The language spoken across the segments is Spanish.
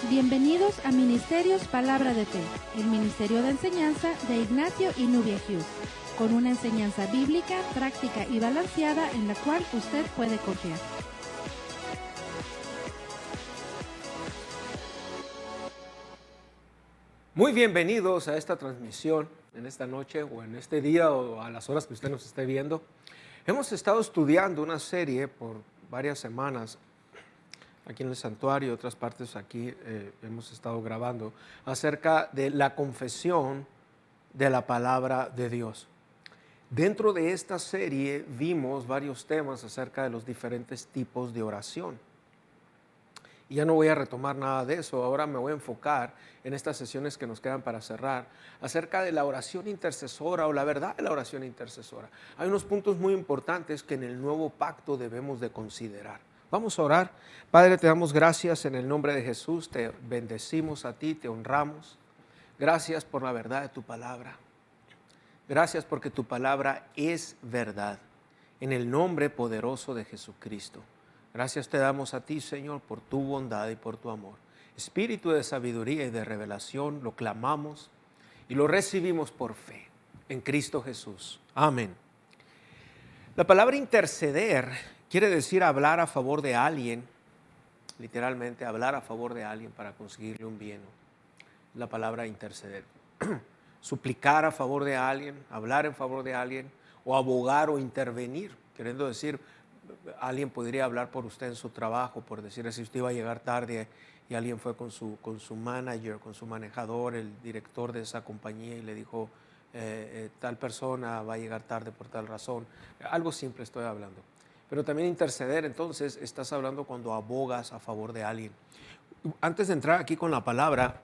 Bienvenidos a Ministerios Palabra de Fe, el ministerio de enseñanza de Ignacio y Nubia Hughes, con una enseñanza bíblica, práctica y balanceada en la cual usted puede confiar. Muy bienvenidos a esta transmisión en esta noche o en este día o a las horas que usted nos esté viendo. Hemos estado estudiando una serie por varias semanas aquí en el santuario y otras partes aquí hemos estado grabando acerca de la confesión de la palabra de Dios. Dentro de esta serie vimos varios temas acerca de los diferentes tipos de oración. Y ya no voy a retomar nada de eso, ahora me voy a enfocar en estas sesiones que nos quedan para cerrar, acerca de la oración intercesora o la verdad de la oración intercesora. Hay unos puntos muy importantes que en el nuevo pacto debemos de considerar. Vamos a orar. Padre, te damos gracias en el nombre de Jesús, te bendecimos a ti, te honramos. Gracias por la verdad de tu palabra. Gracias porque tu palabra es verdad, en el nombre poderoso de Jesucristo. Gracias te damos a ti, Señor, por tu bondad y por tu amor. Espíritu de sabiduría y de revelación, lo clamamos y lo recibimos por fe en Cristo Jesús. Amén. La palabra interceder quiere decir hablar a favor de alguien, literalmente hablar a favor de alguien para conseguirle un bien. La palabra interceder. Suplicar a favor de alguien, hablar en favor de alguien, o abogar o intervenir, queriendo decir, alguien podría hablar por usted en su trabajo, por decir, si usted iba a llegar tarde y alguien fue con su manager, con su manejador, el director de esa compañía y le dijo, tal persona va a llegar tarde por tal razón. Algo simple estoy hablando. Pero también interceder, entonces, estás hablando cuando abogas a favor de alguien. Antes de entrar aquí con la palabra,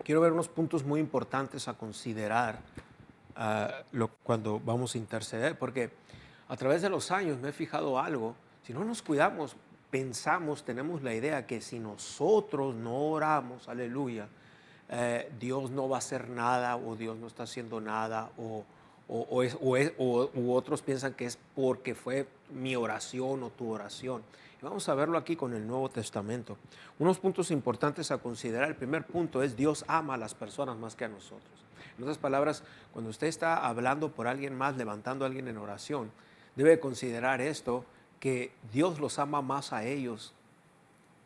quiero ver unos puntos muy importantes a considerar cuando vamos a interceder, porque a través de los años me he fijado algo. Si no nos cuidamos, pensamos, tenemos la idea que si nosotros no oramos, aleluya, Dios no va a hacer nada o Dios no está haciendo nada u otros piensan que es porque fue mi oración o tu oración. Y vamos a verlo aquí con el Nuevo Testamento. Unos puntos importantes a considerar. El primer punto es Dios ama a las personas más que a nosotros. En otras palabras, cuando usted está hablando por alguien más, levantando a alguien en oración, debe considerar esto, que Dios los ama más a ellos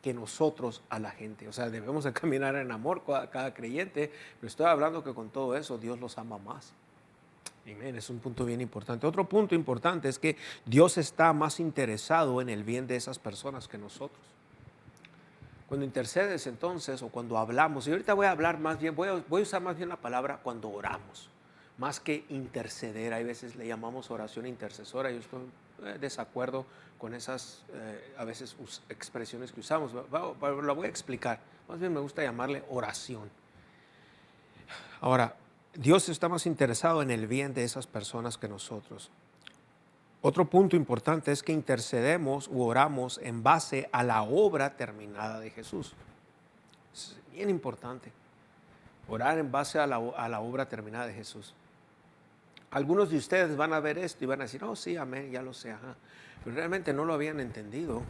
que nosotros a la gente. O sea, debemos de caminar en amor cada creyente, pero estoy hablando que con todo eso Dios los ama más. Amén, es un punto bien importante. Otro punto importante es que Dios está más interesado en el bien de esas personas que nosotros. Cuando intercedes entonces, o cuando hablamos, y ahorita voy a hablar más bien, voy a usar más bien la palabra cuando oramos, más que interceder. Hay veces le llamamos oración intercesora. Yo estoy desacuerdo con esas a veces expresiones que usamos. La voy a explicar. Más bien me gusta llamarle oración. Ahora, Dios está más interesado en el bien de esas personas que nosotros. Otro punto importante es que intercedemos u oramos en base a la obra terminada de Jesús. Es bien importante. Orar en base a la obra terminada de Jesús. Algunos de ustedes van a ver esto y van a decir, oh sí, amén, ya lo sé, ajá. Pero realmente no lo habían entendido.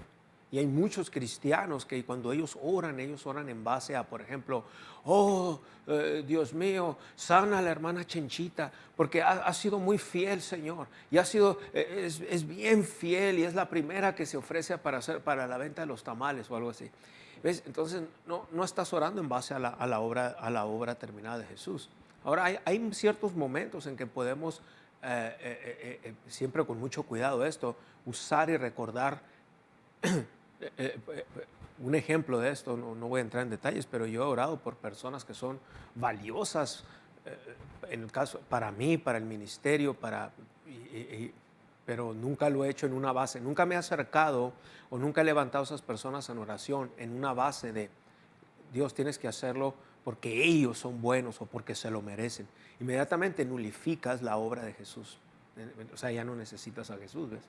Y hay muchos cristianos que cuando ellos oran en base a, por ejemplo, oh, Dios mío, sana a la hermana Chenchita, porque ha sido muy fiel, Señor, y ha sido, es bien fiel y es la primera que se ofrece para la venta de los tamales o algo así. ¿Ves? Entonces no estás orando en base a la obra terminada de Jesús. Ahora hay ciertos momentos en que podemos, siempre con mucho cuidado esto, usar y recordar. Un ejemplo de esto, no voy a entrar en detalles, pero yo he orado por personas que son valiosas, en el caso, para mí, para el ministerio, pero nunca lo he hecho en una base, nunca me he acercado o nunca he levantado a esas personas en oración en una base de Dios, tienes que hacerlo porque ellos son buenos o porque se lo merecen. Inmediatamente nulificas la obra de Jesús. O sea, ya no necesitas a Jesús, ¿ves?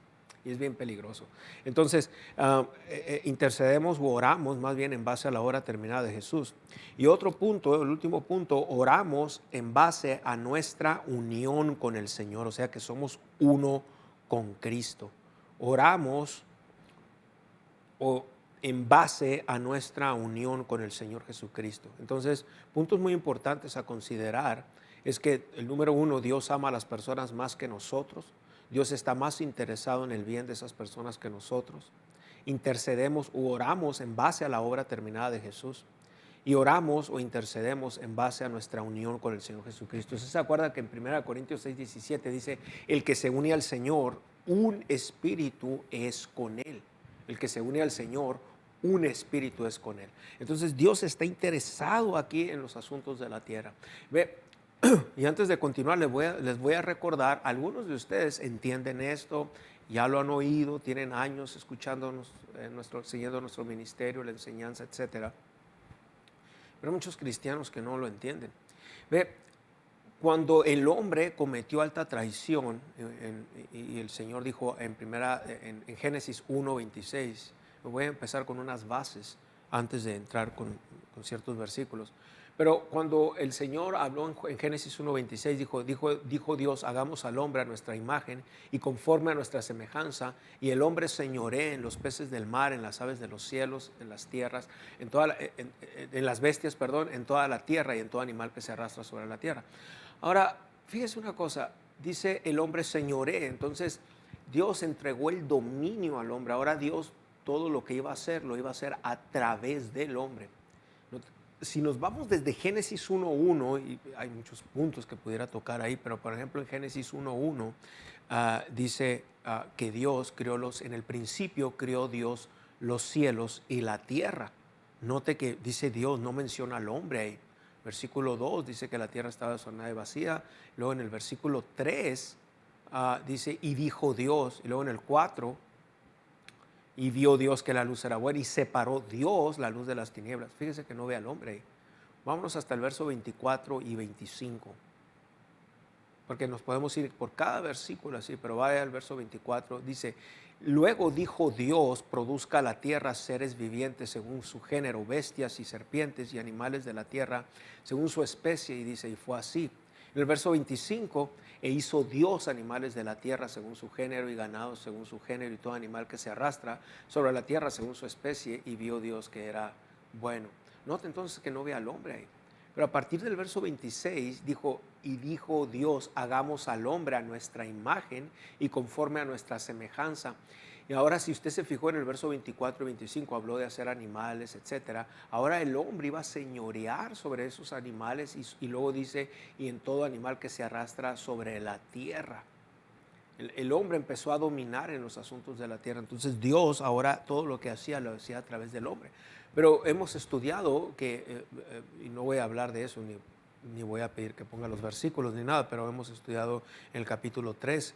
Y es bien peligroso. Entonces, intercedemos o oramos más bien en base a la obra terminada de Jesús. Y otro punto, el último punto, oramos en base a nuestra unión con el Señor, o sea que somos uno con Cristo. Oramos en base a nuestra unión con el Señor Jesucristo. Entonces, puntos muy importantes a considerar es que el número uno, Dios ama a las personas más que nosotros. Dios está más interesado en el bien de esas personas que nosotros. Intercedemos u oramos en base a la obra terminada de Jesús. Y oramos o intercedemos en base a nuestra unión con el Señor Jesucristo. ¿Usted se acuerda que en 1 Corintios 6:17 dice, el que se une al Señor, un espíritu es con Él? El que se une al Señor, un espíritu es con Él. Entonces Dios está interesado aquí en los asuntos de la tierra. Ve, y antes de continuar les voy a recordar, algunos de ustedes entienden esto, ya lo han oído, tienen años escuchándonos, siguiendo nuestro ministerio, la enseñanza, etcétera. Pero hay muchos cristianos que no lo entienden. Ve, cuando el hombre cometió alta traición, y el Señor dijo en Génesis 1:26, me voy a empezar con unas bases antes de entrar con ciertos versículos. Pero cuando el Señor habló en Génesis 1:26, dijo Dios, hagamos al hombre a nuestra imagen y conforme a nuestra semejanza, y el hombre señoree en los peces del mar, en las aves de los cielos, en las tierras, en las bestias, en toda la tierra y en todo animal que se arrastra sobre la tierra. Ahora, fíjese una cosa, dice el hombre señoree, entonces Dios entregó el dominio al hombre. Ahora Dios todo lo que iba a hacer, lo iba a hacer a través del hombre. Si nos vamos desde Génesis 1:1, y hay muchos puntos que pudiera tocar ahí, pero por ejemplo en Génesis 1:1 dice que Dios creó en el principio creó Dios los cielos y la tierra. Note que dice Dios, no menciona al hombre ahí. Versículo 2 dice que la tierra estaba desordenada y vacía. Luego en el versículo 3 dice, y dijo Dios. Y luego en el 4, y vio Dios que la luz era buena y separó Dios la luz de las tinieblas. Fíjese que no ve al hombre ahí. Vámonos hasta el verso 24 y 25. Porque nos podemos ir por cada versículo así, pero vaya al verso 24. Dice, luego dijo Dios, produzca la tierra seres vivientes según su género, bestias y serpientes y animales de la tierra según su especie. Y dice, y fue así. En el verso 25, e hizo Dios animales de la tierra según su género y ganados según su género y todo animal que se arrastra sobre la tierra según su especie, y vio Dios que era bueno. Note entonces que no ve al hombre ahí. Pero a partir del verso 26 dijo Dios, hagamos al hombre a nuestra imagen y conforme a nuestra semejanza. Y ahora si usted se fijó en el verso 24 y 25, habló de hacer animales, etcétera. Ahora el hombre iba a señorear sobre esos animales y luego dice, y en todo animal que se arrastra sobre la tierra. El hombre empezó a dominar en los asuntos de la tierra. Entonces Dios ahora todo lo que hacía lo hacía a través del hombre. Pero hemos estudiado que, y no voy a hablar de eso, ni voy a pedir que ponga los versículos ni nada, pero hemos estudiado en el capítulo 3,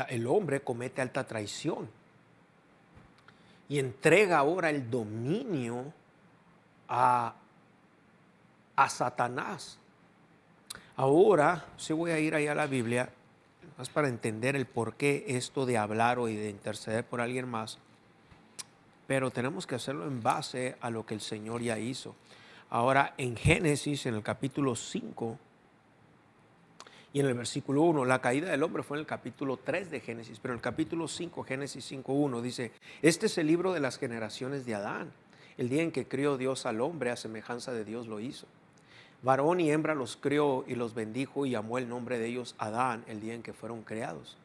el hombre comete alta traición y entrega ahora el dominio a Satanás. Ahora sí voy a ir ahí a la Biblia, más para entender el por qué esto de hablar o de interceder por alguien más, pero tenemos que hacerlo en base a lo que el Señor ya hizo. Ahora en Génesis, en el capítulo 5, y en el versículo 1, la caída del hombre fue en el capítulo 3 de Génesis, pero en el capítulo 5, Génesis 5:1 dice, este es el libro de las generaciones de Adán. El día en que crió Dios al hombre, a semejanza de Dios lo hizo. Varón y hembra los crió y los bendijo y llamó el nombre de ellos Adán el día en que fueron creados.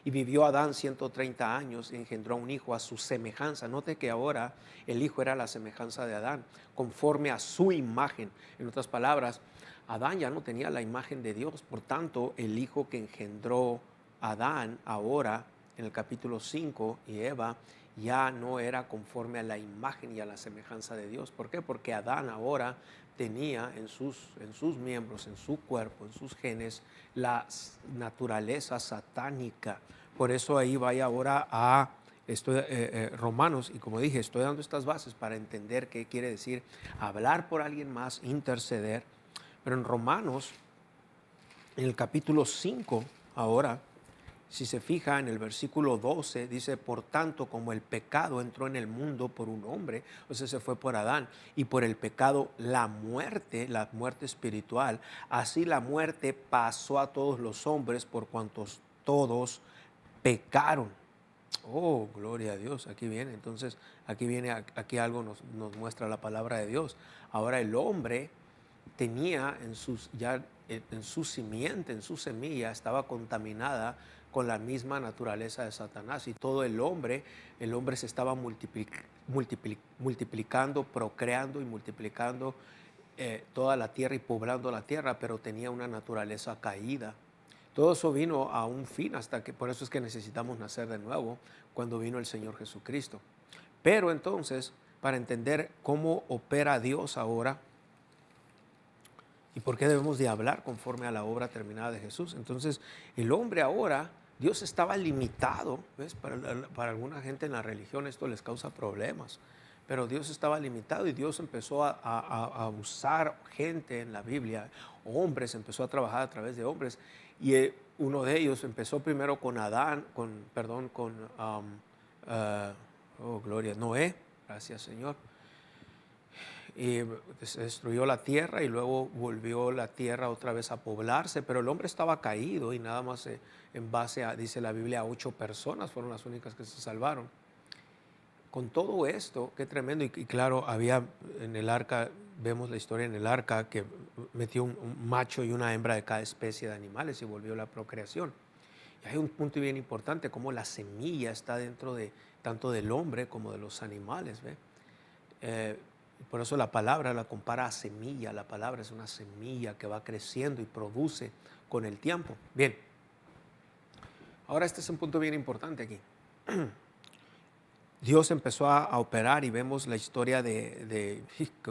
Y vivió Adán 130 años y engendró un hijo a su semejanza. Note que ahora el hijo era la semejanza de Adán, conforme a su imagen. En otras palabras, Adán ya no tenía la imagen de Dios. Por tanto, el hijo que engendró Adán ahora, en el capítulo 5, y Eva, ya no era conforme a la imagen y a la semejanza de Dios. ¿Por qué? Porque Adán ahora tenía en sus miembros, en su cuerpo, en sus genes, la naturaleza satánica. Por eso ahí vaya ahora a Romanos, y como dije, estoy dando estas bases para entender qué quiere decir hablar por alguien más, interceder. Pero en Romanos, en el capítulo 5, ahora, si se fija en el versículo 12, dice, por tanto, como el pecado entró en el mundo por un hombre, o sea, se fue por Adán, y por el pecado la muerte espiritual, así la muerte pasó a todos los hombres por cuantos todos pecaron. Oh, gloria a Dios, aquí viene. Entonces, aquí algo nos muestra la palabra de Dios. Ahora el hombre tenía en su simiente, en su semilla, estaba contaminada con la misma naturaleza de Satanás. Y todo el hombre se estaba multiplicando, procreando y multiplicando toda la tierra y poblando la tierra, pero tenía una naturaleza caída. Todo eso vino a un fin, hasta que por eso es que necesitamos nacer de nuevo cuando vino el Señor Jesucristo. Pero entonces, para entender cómo opera Dios ahora y por qué debemos de hablar conforme a la obra terminada de Jesús, entonces el hombre ahora, Dios estaba limitado, ¿ves? Para alguna gente en la religión esto les causa problemas, pero Dios estaba limitado y Dios empezó a usar gente en la Biblia, hombres, empezó a trabajar a través de hombres, y uno de ellos empezó primero con gloria, Noé, gracias Señor, y se destruyó la tierra y luego volvió la tierra otra vez a poblarse, pero el hombre estaba caído y nada más en base a, dice la Biblia, 8 personas fueron las únicas que se salvaron. Con todo esto, qué tremendo, y claro, había en el arca, vemos la historia en el arca, que metió un macho y una hembra de cada especie de animales y volvió la procreación. Y hay un punto bien importante, como la semilla está dentro de tanto del hombre como de los animales, ¿ve? Por eso la palabra la compara a semilla. La palabra es una semilla que va creciendo y produce con el tiempo. Bien, ahora este es un punto bien importante aquí. Dios empezó a operar y vemos la historia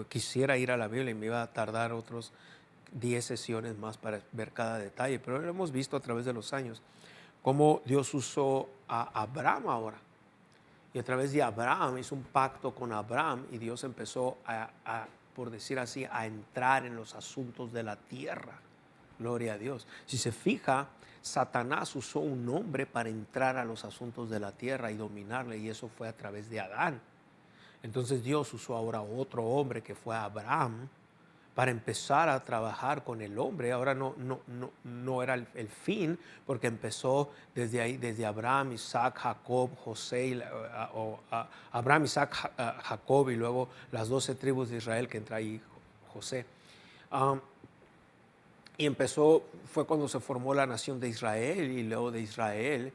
quisiera ir a la Biblia y me iba a tardar otros 10 sesiones más para ver cada detalle, pero lo hemos visto a través de los años, cómo Dios usó a Abraham ahora. Y a través de Abraham hizo un pacto con Abraham y Dios empezó por decir así, a entrar en los asuntos de la tierra. Gloria a Dios. Si se fija, Satanás usó un hombre para entrar a los asuntos de la tierra y dominarle, y eso fue a través de Adán. Entonces Dios usó ahora otro hombre que fue Abraham para empezar a trabajar con el hombre. Ahora no era el fin, porque empezó desde ahí, desde Abraham, Isaac, Jacob, José, Abraham, Isaac, Jacob, y luego las 12 tribus de Israel que entra ahí José. Y fue cuando se formó la nación de Israel, y luego de Israel,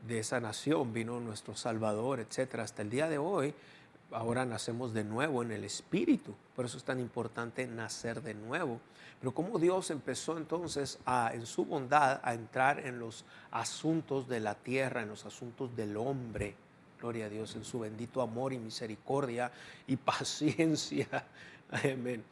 de esa nación vino nuestro Salvador, etcétera. Hasta el día de hoy, ahora nacemos de nuevo en el Espíritu. Por eso es tan importante nacer de nuevo. Pero cómo Dios empezó entonces en su bondad a entrar en los asuntos de la tierra, en los asuntos del hombre. Gloria a Dios, en su bendito amor y misericordia y paciencia. Amén.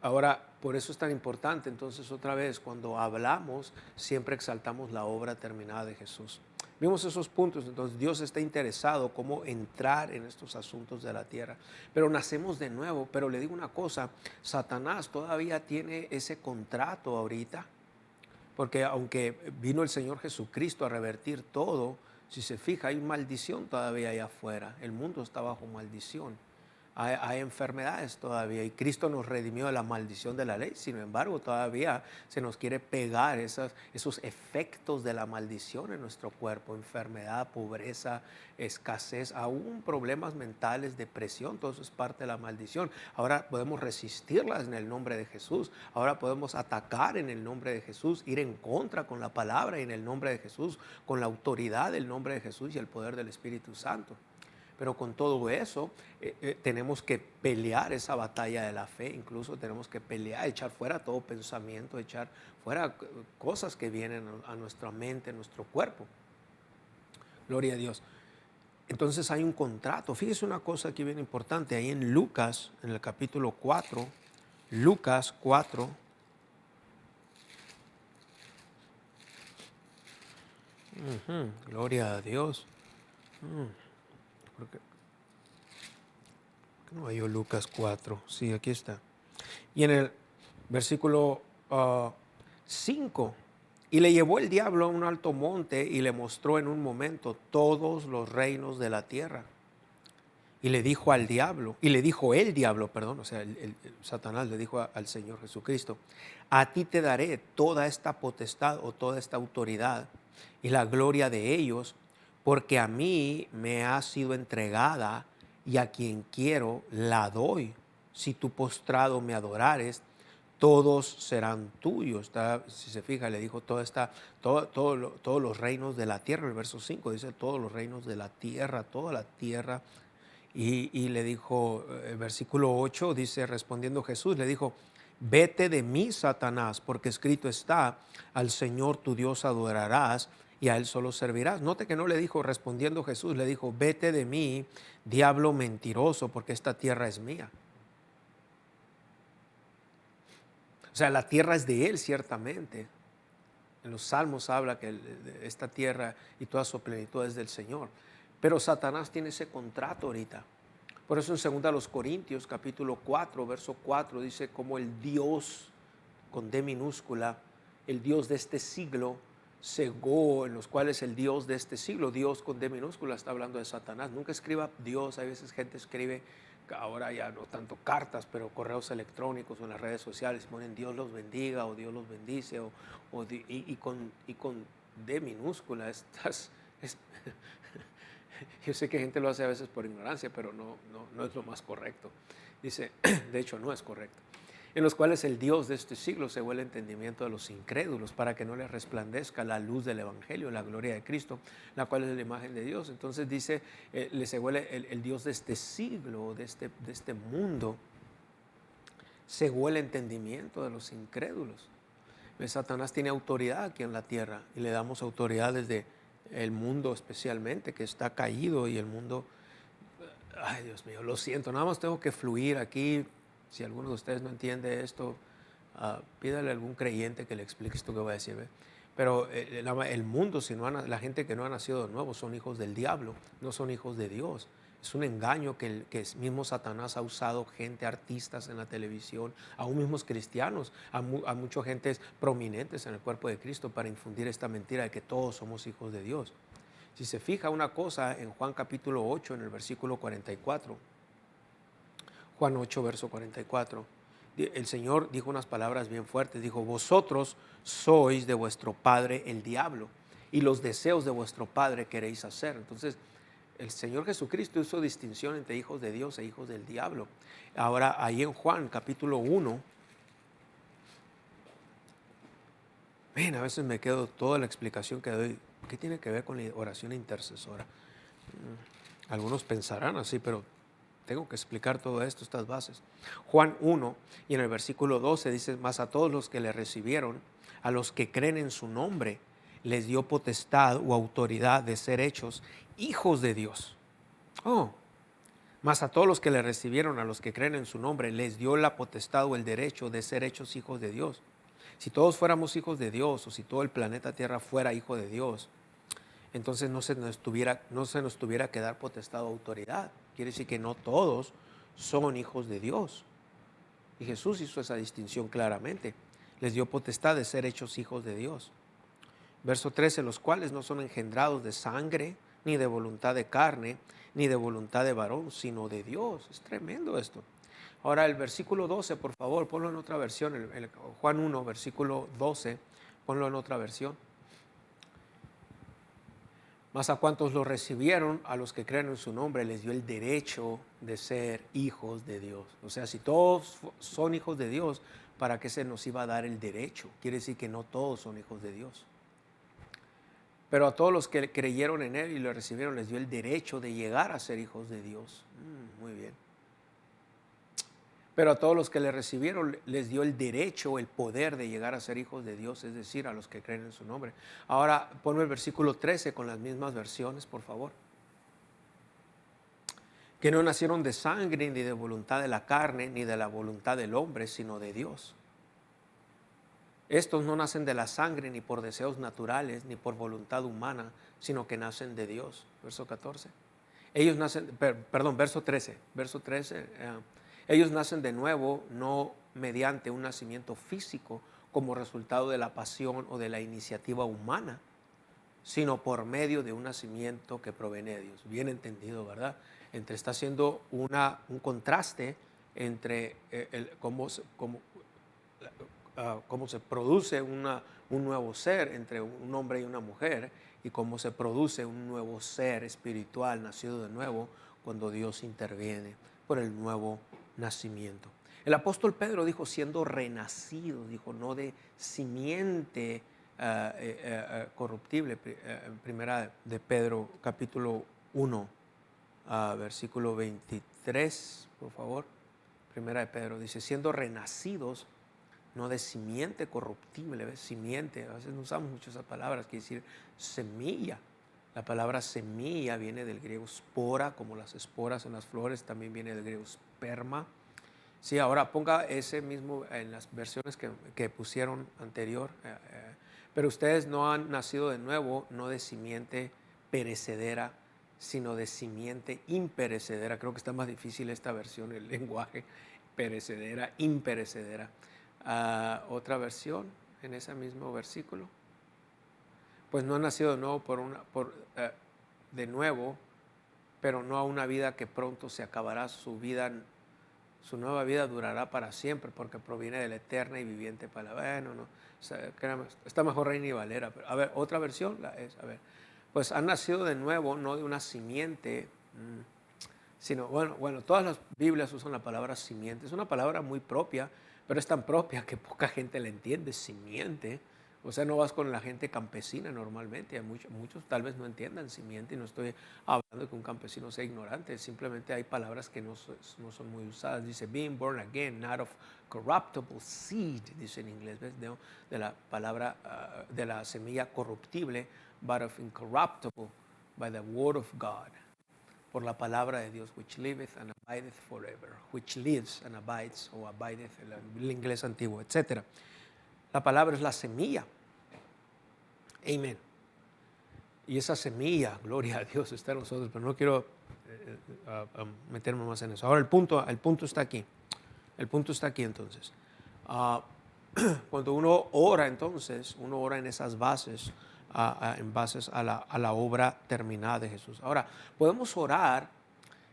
Ahora, por eso es tan importante, entonces otra vez, cuando hablamos, siempre exaltamos la obra terminada de Jesús. Vimos esos puntos, entonces Dios está interesado cómo entrar en estos asuntos de la tierra. Pero nacemos de nuevo, pero le digo una cosa, Satanás todavía tiene ese contrato ahorita, porque aunque vino el Señor Jesucristo a revertir todo, si se fija, hay maldición todavía allá afuera, el mundo está bajo maldición. Hay enfermedades todavía y Cristo nos redimió de la maldición de la ley. Sin embargo, todavía se nos quiere pegar esos efectos de la maldición en nuestro cuerpo: enfermedad, pobreza, escasez, aún problemas mentales, depresión. Todo eso es parte de la maldición. Ahora podemos resistirlas en el nombre de Jesús. Ahora podemos atacar en el nombre de Jesús, ir en contra con la palabra y en el nombre de Jesús, con la autoridad del nombre de Jesús y el poder del Espíritu Santo. Pero con todo eso tenemos que pelear esa batalla de la fe. Incluso tenemos que pelear, echar fuera todo pensamiento, echar fuera cosas que vienen a nuestra mente, a nuestro cuerpo. Gloria a Dios. Entonces hay un contrato. Fíjese una cosa aquí bien importante. Ahí en Lucas, en el capítulo 4, Lucas 4. Gloria a Dios. Porque no hay Lucas 4, sí, aquí está. Y en el versículo 5, y le llevó el diablo a un alto monte y le mostró en un momento todos los reinos de la tierra. Y le dijo el diablo, o sea, el Satanás le dijo al Señor Jesucristo: a ti te daré toda esta potestad o toda esta autoridad y la gloria de ellos, porque a mí me ha sido entregada y a quien quiero la doy. Si tú postrado me adorares, todos serán tuyos. Si se fija, le dijo todos los reinos de la tierra. El verso 5 dice todos los reinos de la tierra, toda la tierra. Y le dijo, el versículo 8 dice, respondiendo Jesús, le dijo, vete de mí, Satanás, porque escrito está, al Señor tu Dios adorarás y a Él solo servirás. Note que no le dijo, respondiendo Jesús, le dijo, vete de mí, diablo mentiroso, porque esta tierra es mía. O sea, la tierra es de Él, ciertamente. En los Salmos habla que esta tierra y toda su plenitud es del Señor. Pero Satanás tiene ese contrato ahorita. Por eso en 2 Corintios capítulo 4, verso 4, dice como el Dios, con D minúscula, el Dios de este siglo, cegó, en los cuales el Dios de este siglo, Dios con D minúscula, está hablando de Satanás. Nunca escriba Dios, hay veces gente escribe, ahora ya no tanto cartas, pero correos electrónicos o en las redes sociales, ponen Dios los bendiga o Dios los bendice, y con D minúscula, yo sé que gente lo hace a veces por ignorancia, pero no es lo más correcto. Dice, de hecho no es correcto. En los cuales el Dios de este siglo cegó el entendimiento de los incrédulos para que no les resplandezca la luz del Evangelio, la gloria de Cristo, la cual es la imagen de Dios. Entonces dice, le cegó el Dios de este siglo, de este mundo, cegó el entendimiento de los incrédulos. Satanás tiene autoridad aquí en la tierra y le damos autoridad desde el mundo especialmente, que está caído, y el mundo, ay Dios mío, lo siento, nada más tengo que fluir aquí. Si alguno de ustedes no entiende esto, pídale a algún creyente que le explique esto que voy a decir, ¿ve? Pero el mundo, la gente que no ha nacido de nuevo son hijos del diablo, no son hijos de Dios. Es un engaño que el mismo Satanás ha usado gente, artistas en la televisión, aún mismos cristianos, a muchas gentes prominentes en el cuerpo de Cristo para infundir esta mentira de que todos somos hijos de Dios. Si se fija una cosa en Juan capítulo 8, en el versículo 44, Juan 8, verso 44, el Señor dijo unas palabras bien fuertes, dijo, vosotros sois de vuestro padre el diablo y los deseos de vuestro padre queréis hacer. Entonces, el Señor Jesucristo hizo distinción entre hijos de Dios e hijos del diablo. Ahora, ahí en Juan capítulo 1, a veces me quedo toda la explicación que doy, ¿qué tiene que ver con la oración intercesora? Algunos pensarán así, pero tengo que explicar todo esto, estas bases. Juan 1, y en el versículo 12 dice, mas a todos los que le recibieron, a los que creen en su nombre, les dio potestad o autoridad de ser hechos hijos de Dios. Mas a todos los que le recibieron, a los que creen en su nombre, les dio la potestad o el derecho de ser hechos hijos de Dios. Si todos fuéramos hijos de Dios, o si todo el planeta Tierra fuera hijo de Dios, entonces no se nos tuviera que dar potestad o autoridad. Quiere decir que no todos son hijos de Dios. Y Jesús hizo esa distinción claramente. Les dio potestad de ser hechos hijos de Dios. Verso 13, los cuales no son engendrados de sangre, ni de voluntad de carne, ni de voluntad de varón, sino de Dios. Es tremendo esto. Ahora el versículo 12, por favor, ponlo en otra versión. Juan 1, versículo 12, ponlo en otra versión. Mas a cuantos lo recibieron, a los que creen en su nombre, les dio el derecho de ser hijos de Dios. O sea, si todos son hijos de Dios, ¿para qué se nos iba a dar el derecho? Quiere decir que no todos son hijos de Dios. Pero a todos los que creyeron en Él y lo recibieron, les dio el derecho de llegar a ser hijos de Dios. Muy bien. Pero a todos los que le recibieron, les dio el derecho, el poder de llegar a ser hijos de Dios, es decir, a los que creen en su nombre. Ahora, ponme el versículo 13 con las mismas versiones, por favor. Que no nacieron de sangre, ni de voluntad de la carne, ni de la voluntad del hombre, sino de Dios. Estos no nacen de la sangre, ni por deseos naturales, ni por voluntad humana, sino que nacen de Dios. Verso 14. Ellos nacen, verso 13. Ellos nacen de nuevo, no mediante un nacimiento físico como resultado de la pasión o de la iniciativa humana, sino por medio de un nacimiento que proviene de Dios. Bien entendido, ¿verdad? Está haciendo un contraste entre cómo se produce un nuevo ser entre un hombre y una mujer, y cómo se produce un nuevo ser espiritual nacido de nuevo cuando Dios interviene por el nuevo nacimiento. El apóstol Pedro dijo siendo renacido, dijo no de simiente corruptible. Primera de Pedro capítulo 1, versículo 23, por favor. Primera de Pedro dice, siendo renacidos, no de simiente corruptible, ¿ves? Simiente, a veces no usamos mucho esas palabras, quiere decir semilla. La palabra semilla viene del griego spora, como las esporas en las flores, también viene del griego sperma. Sí, ahora ponga ese mismo en las versiones que pusieron anterior, pero ustedes no han nacido de nuevo, no de simiente perecedera, sino de simiente imperecedera. Creo que está más difícil esta versión, el lenguaje, perecedera, imperecedera. Otra versión en ese mismo versículo. Pues no han nacido de nuevo de nuevo, pero no a una vida que pronto se acabará. Su nueva vida durará para siempre, porque proviene de la eterna y viviente palabra. Bueno, no, o sea, está mejor Reina y Valera. Pero, a ver, otra versión pues han nacido de nuevo, no de una simiente, sino, bueno, todas las Biblias usan la palabra simiente. Es una palabra muy propia, pero es tan propia que poca gente la entiende, simiente. O sea, no vas con la gente campesina normalmente. Muchos tal vez no entiendan simiente, y no estoy hablando de que un campesino sea ignorante, simplemente hay palabras que no son muy usadas. Dice, being born again, not of corruptible seed, dice en inglés, ¿ves? De la palabra, de la semilla corruptible, but of incorruptible, by the word of God. Por la palabra de Dios, which liveth and abideth forever, which lives and abides, o abideth, el inglés antiguo, etc. La palabra es la semilla. Amén. Y esa semilla, gloria a Dios, está en nosotros, pero no quiero meterme más en eso. Ahora el punto está aquí. El punto está aquí entonces. Cuando uno ora entonces, uno ora en esas bases, en bases a la obra terminada de Jesús. Ahora, podemos orar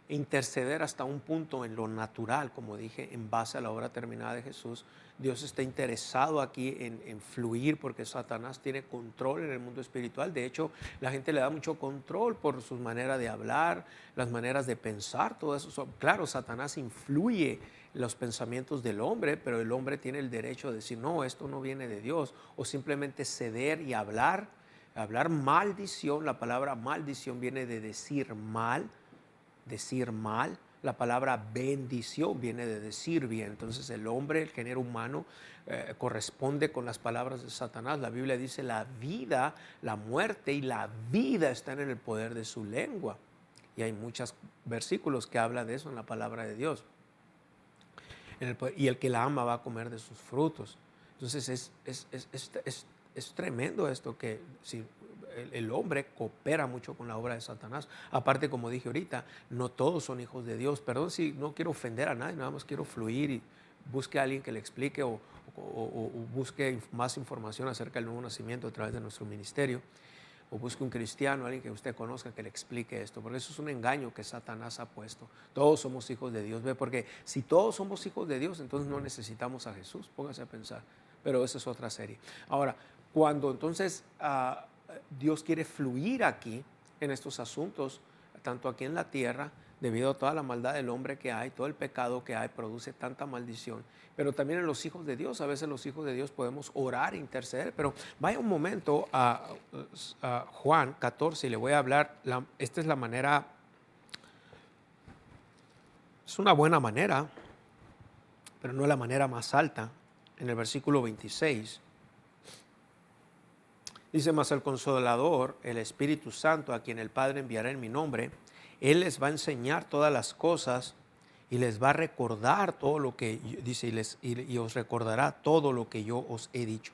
e interceder hasta un punto en lo natural, como dije, en base a la obra terminada de Jesús. Dios está interesado aquí en fluir, porque Satanás tiene control en el mundo espiritual. De hecho, la gente le da mucho control por su manera de hablar, las maneras de pensar, todo eso. Claro, Satanás influye los pensamientos del hombre, pero el hombre tiene el derecho de decir, no, esto no viene de Dios, o simplemente ceder y hablar maldición. La palabra maldición viene de decir mal. La palabra bendición viene de decir bien. Entonces el hombre, el género humano, corresponde con las palabras de Satanás. La Biblia dice la vida, la muerte y la vida están en el poder de su lengua. Y hay muchos versículos que hablan de eso en la palabra de Dios. Y el que la ama va a comer de sus frutos. Entonces es tremendo esto, que si el hombre coopera mucho con la obra de Satanás. Aparte, como dije ahorita, no todos son hijos de Dios. Perdón si no quiero ofender a nadie, nada más quiero fluir y busque a alguien que le explique o busque más información acerca del nuevo nacimiento a través de nuestro ministerio. O busque un cristiano, alguien que usted conozca, que le explique esto, porque eso es un engaño que Satanás ha puesto. Todos somos hijos de Dios, ¿ve? Porque si todos somos hijos de Dios, entonces no necesitamos a Jesús. Póngase a pensar, pero esa es otra serie. Ahora, cuando entonces Dios quiere fluir aquí en estos asuntos, tanto aquí en la tierra, debido a toda la maldad del hombre que hay, todo el pecado que hay, produce tanta maldición, pero también en los hijos de Dios. A veces los hijos de Dios podemos orar e interceder, pero vaya un momento a Juan 14 y le voy a hablar. Esta es la manera, es una buena manera, pero no la manera más alta. En el versículo 26 dice, mas el Consolador, el Espíritu Santo, a quien el Padre enviará en mi nombre, Él les va a enseñar todas las cosas y les va a recordar todo lo que, dice, y os recordará todo lo que yo os he dicho.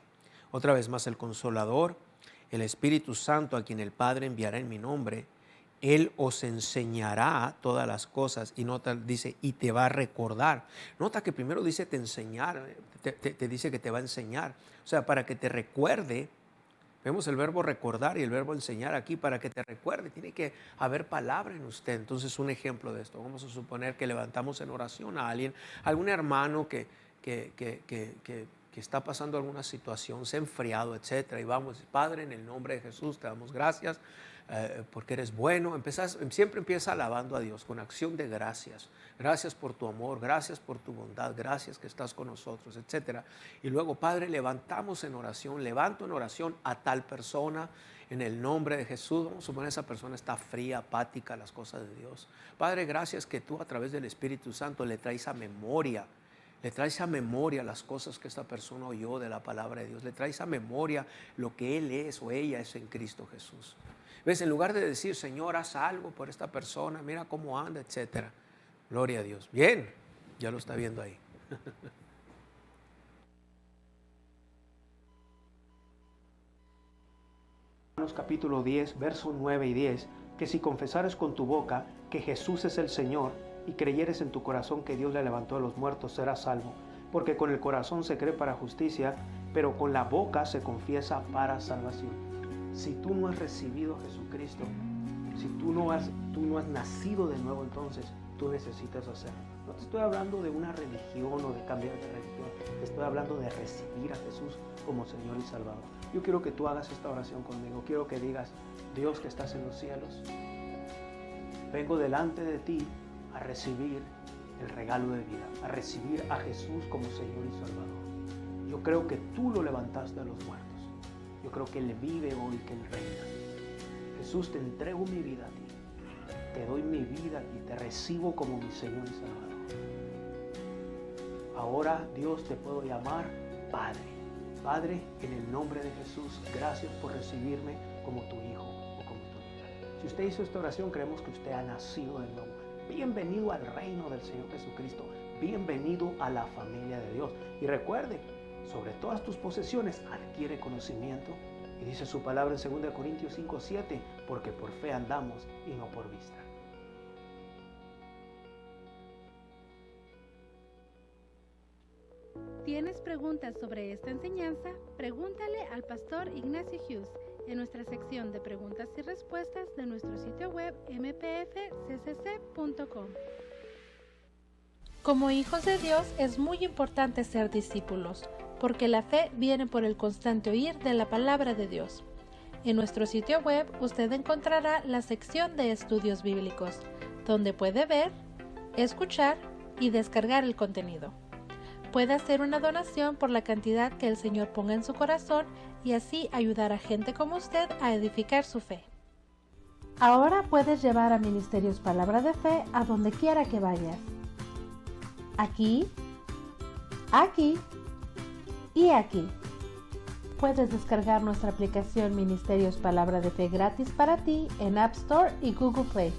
Otra vez más, el Consolador, el Espíritu Santo, a quien el Padre enviará en mi nombre, Él os enseñará todas las cosas. Y nota, dice, y te va a recordar. Nota que primero dice te enseñar, te dice que te va a enseñar. O sea, para que te recuerde. Vemos el verbo recordar y el verbo enseñar aquí. Para que te recuerde, tiene que haber palabra en usted. Entonces, un ejemplo de esto. Vamos a suponer que levantamos en oración a alguien, algún hermano que que está pasando alguna situación, se ha enfriado, etcétera, y vamos, Padre, en el nombre de Jesús te damos gracias porque eres bueno. Siempre empieza alabando a Dios con acción de gracias. Gracias por tu amor, gracias por tu bondad, gracias que estás con nosotros, etcétera. Y luego, Padre, levantamos en oración, levanto en oración a tal persona en el nombre de Jesús. Vamos a suponer esa persona está fría, apática a las cosas de Dios. Padre, gracias que tú a través del Espíritu Santo le traes a memoria. Le traes a memoria las cosas que esta persona oyó de la palabra de Dios. Le traes a memoria lo que él es o ella es en Cristo Jesús. ¿Ves? En lugar de decir, Señor, haz algo por esta persona, mira cómo anda, etcétera. Gloria a Dios. Bien, ya lo está viendo ahí. Capítulo 10, versos 9 y 10, que si confesares con tu boca que Jesús es el Señor y creyeres en tu corazón que Dios le levantó de los muertos, serás salvo. Porque con el corazón se cree para justicia, pero con la boca se confiesa para salvación. Si tú no has recibido a Jesucristo, si tú no has nacido de nuevo, entonces tú necesitas hacerlo. No te estoy hablando de una religión o de cambiar de religión, te estoy hablando de recibir a Jesús como Señor y Salvador. Yo quiero que tú hagas esta oración conmigo. Quiero que digas, Dios que estás en los cielos, vengo delante de ti a recibir el regalo de vida, a recibir a Jesús como Señor y Salvador. Yo creo que tú lo levantaste de los muertos. Yo creo que Él vive hoy, que Él reina. Jesús, te entrego mi vida a ti. Te doy mi vida a ti, te recibo como mi Señor y Salvador. Ahora, Dios, te puedo llamar Padre. Padre, en el nombre de Jesús, gracias por recibirme como tu hijo o como tu hija. Si usted hizo esta oración, creemos que usted ha nacido de nuevo. Bienvenido al reino del Señor Jesucristo. Bienvenido a la familia de Dios. Y recuerde, sobre todas tus posesiones adquiere conocimiento. Y dice su palabra en 2 Corintios 5:7, porque por fe andamos y no por vista. ¿Tienes preguntas sobre esta enseñanza? Pregúntale al pastor Ignacio Hughes en nuestra sección de preguntas y respuestas de nuestro sitio web mpfccc.com. Como hijos de Dios es muy importante ser discípulos, porque la fe viene por el constante oír de la palabra de Dios. En nuestro sitio web usted encontrará la sección de estudios bíblicos, donde puede ver, escuchar y descargar el contenido. Puede hacer una donación por la cantidad que el Señor ponga en su corazón y así ayudar a gente como usted a edificar su fe. Ahora puedes llevar a Ministerios Palabra de Fe a donde quiera que vayas. Aquí, aquí y aquí. Puedes descargar nuestra aplicación Ministerios Palabra de Fe gratis para ti en App Store y Google Play.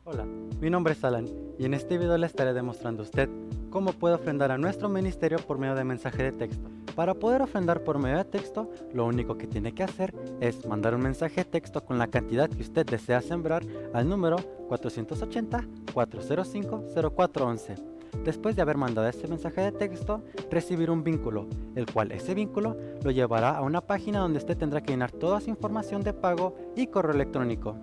Hola, mi nombre es Alan y en este video le estaré demostrando a usted cómo puede ofrendar a nuestro ministerio por medio de mensaje de texto. Para poder ofrendar por medio de texto, lo único que tiene que hacer es mandar un mensaje de texto con la cantidad que usted desea sembrar al número 480-405-0411. Después de haber mandado este mensaje de texto, recibir un vínculo, el cual ese vínculo lo llevará a una página donde usted tendrá que llenar toda su información de pago y correo electrónico.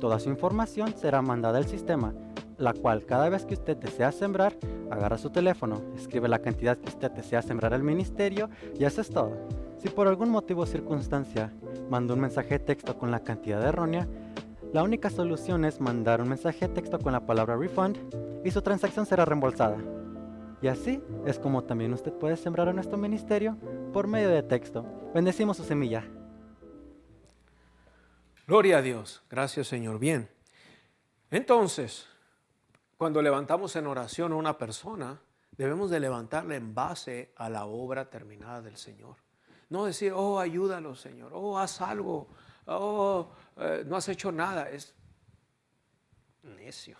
Toda su información será mandada al sistema, la cual cada vez que usted desea sembrar, agarra su teléfono, escribe la cantidad que usted desea sembrar al ministerio y eso es todo. Si por algún motivo o circunstancia manda un mensaje de texto con la cantidad errónea, la única solución es mandar un mensaje de texto con la palabra refund y su transacción será reembolsada. Y así es como también usted puede sembrar a nuestro ministerio por medio de texto. Bendecimos su semilla. Gloria a Dios. Gracias, Señor. Bien. Entonces, cuando levantamos en oración a una persona, debemos de levantarla en base a la obra terminada del Señor. No decir, oh, ayúdalo, Señor. Oh, haz algo. Oh, no has hecho nada. Es necio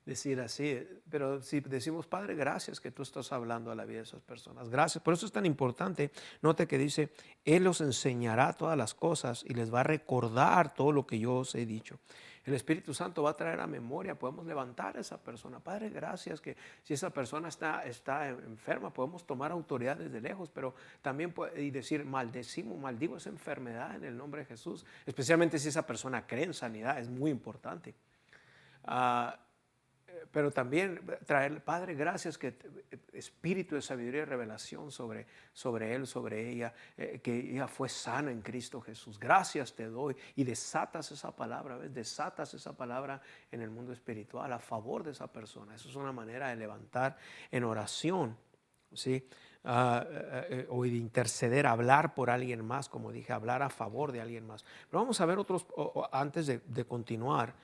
decir así. Pero si decimos, Padre, gracias que tú estás hablando a la vida de esas personas. Gracias. Por eso es tan importante. Note que dice, Él los enseñará todas las cosas y les va a recordar todo lo que yo os he dicho. El Espíritu Santo va a traer a memoria, podemos levantar a esa persona. Padre, gracias que si esa persona está enferma, podemos tomar autoridad desde lejos, pero también y decir, maldigo esa enfermedad en el nombre de Jesús, especialmente si esa persona cree en sanidad, es muy importante. pero también traer, Padre, gracias que espíritu de sabiduría y revelación sobre él, sobre ella, que ella fue sana en Cristo Jesús. Gracias te doy. Y desatas esa palabra, ¿ves? Desatas esa palabra en el mundo espiritual a favor de esa persona. Eso es una manera de levantar en oración, ¿sí? O de interceder, hablar por alguien más, como dije, hablar a favor de alguien más. Pero vamos a ver otros, antes de continuar,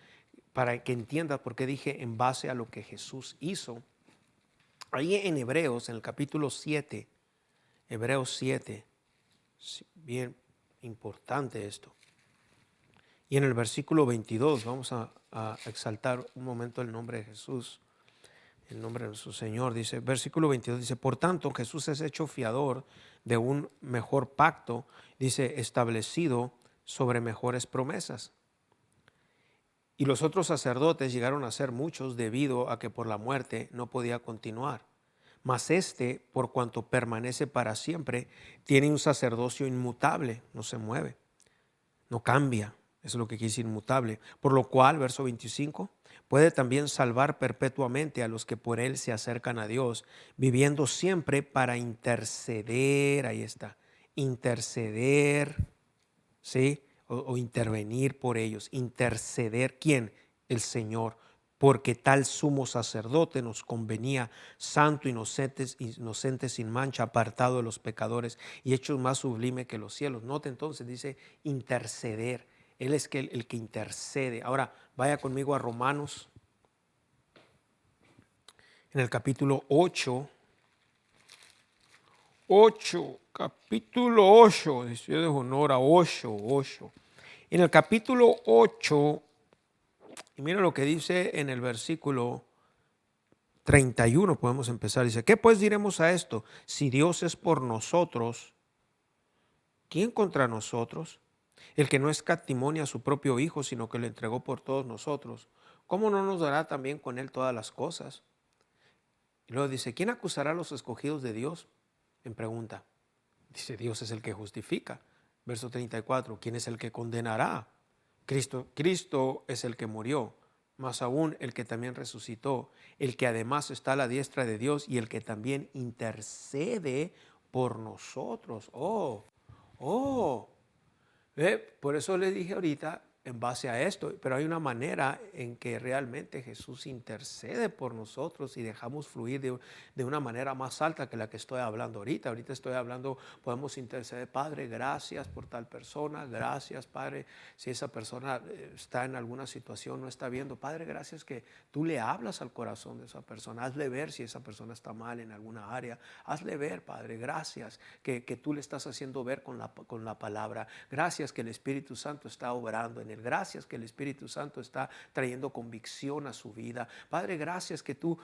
para que entiendas por qué dije en base a lo que Jesús hizo. Ahí en Hebreos, en el capítulo 7, Hebreos 7, bien importante esto. Y en el versículo 22, vamos a exaltar un momento el nombre de Jesús, el nombre de su Señor. Dice, versículo 22, dice, por tanto Jesús es hecho fiador de un mejor pacto, dice, establecido sobre mejores promesas. Y los otros sacerdotes llegaron a ser muchos debido a que por la muerte no podía continuar. Mas este, por cuanto permanece para siempre, tiene un sacerdocio inmutable, no se mueve, no cambia, eso es lo que quiere decir inmutable. Por lo cual, verso 25, puede también salvar perpetuamente a los que por él se acercan a Dios, viviendo siempre para interceder, ahí está, interceder, ¿sí? O intervenir por ellos, interceder, ¿quién? El Señor, porque tal sumo sacerdote nos convenía, santo, inocente, sin mancha, apartado de los pecadores y hecho más sublime que los cielos. Note entonces, dice interceder, Él es el que intercede. Ahora, vaya conmigo a Romanos, en el capítulo 8, capítulo 8, dice de honor a 8. En el capítulo 8, y mira lo que dice en el versículo 31, podemos empezar. Dice, ¿qué pues diremos a esto? Si Dios es por nosotros, ¿quién contra nosotros? El que no escatimonia a su propio Hijo, sino que lo entregó por todos nosotros, ¿cómo no nos dará también con él todas las cosas? Y luego dice, ¿quién acusará a los escogidos de Dios? En pregunta. Dice, Dios es el que justifica. Verso 34, ¿quién es el que condenará? Cristo es el que murió, más aún el que también resucitó, el que además está a la diestra de Dios y el que también intercede por nosotros. Por eso les dije ahorita en base a esto, pero hay una manera en que realmente Jesús intercede por nosotros y dejamos fluir de una manera más alta que la que estoy hablando ahorita. Ahorita estoy hablando, podemos interceder, Padre, gracias por tal persona, gracias, Padre, si esa persona está en alguna situación, no está viendo, Padre, gracias que tú le hablas al corazón de esa persona, hazle ver si esa persona está mal en alguna área, hazle ver, Padre, gracias que tú le estás haciendo ver con la palabra, gracias que el Espíritu Santo está obrando en él, gracias que el Espíritu Santo está trayendo convicción a su vida, Padre, gracias que tú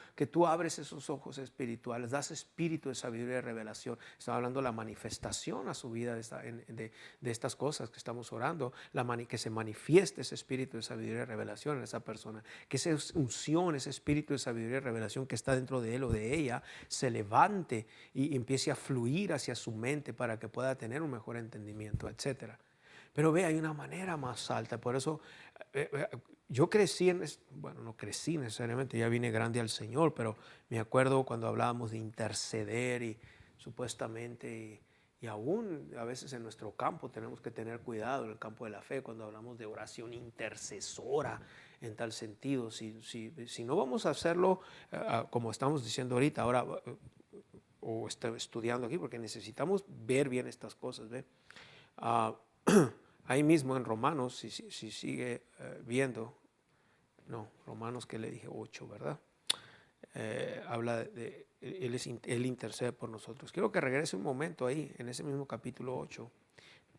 abres esos ojos espirituales, das espíritu de sabiduría y revelación. Estamos hablando de la manifestación a su vida de estas cosas que estamos orando, que se manifieste ese espíritu de sabiduría y revelación en esa persona, que esa unción, ese espíritu de sabiduría y revelación que está dentro de él o de ella se levante y empiece a fluir hacia su mente para que pueda tener un mejor entendimiento, etcétera. Pero ve, hay una manera más alta. Por eso yo crecí no crecí necesariamente, ya vine grande al Señor, pero me acuerdo cuando hablábamos de interceder y supuestamente, y aún a veces en nuestro campo tenemos que tener cuidado, en el campo de la fe, cuando hablamos de oración intercesora en tal sentido. Si no vamos a hacerlo como estamos diciendo ahorita, ahora o estudiando aquí, porque necesitamos ver bien estas cosas, ¿ve? Ahí mismo en Romanos, si sigue viendo, Romanos que le dije 8, ¿verdad? Habla de, él intercede por nosotros. Quiero que regrese un momento ahí, en ese mismo capítulo 8.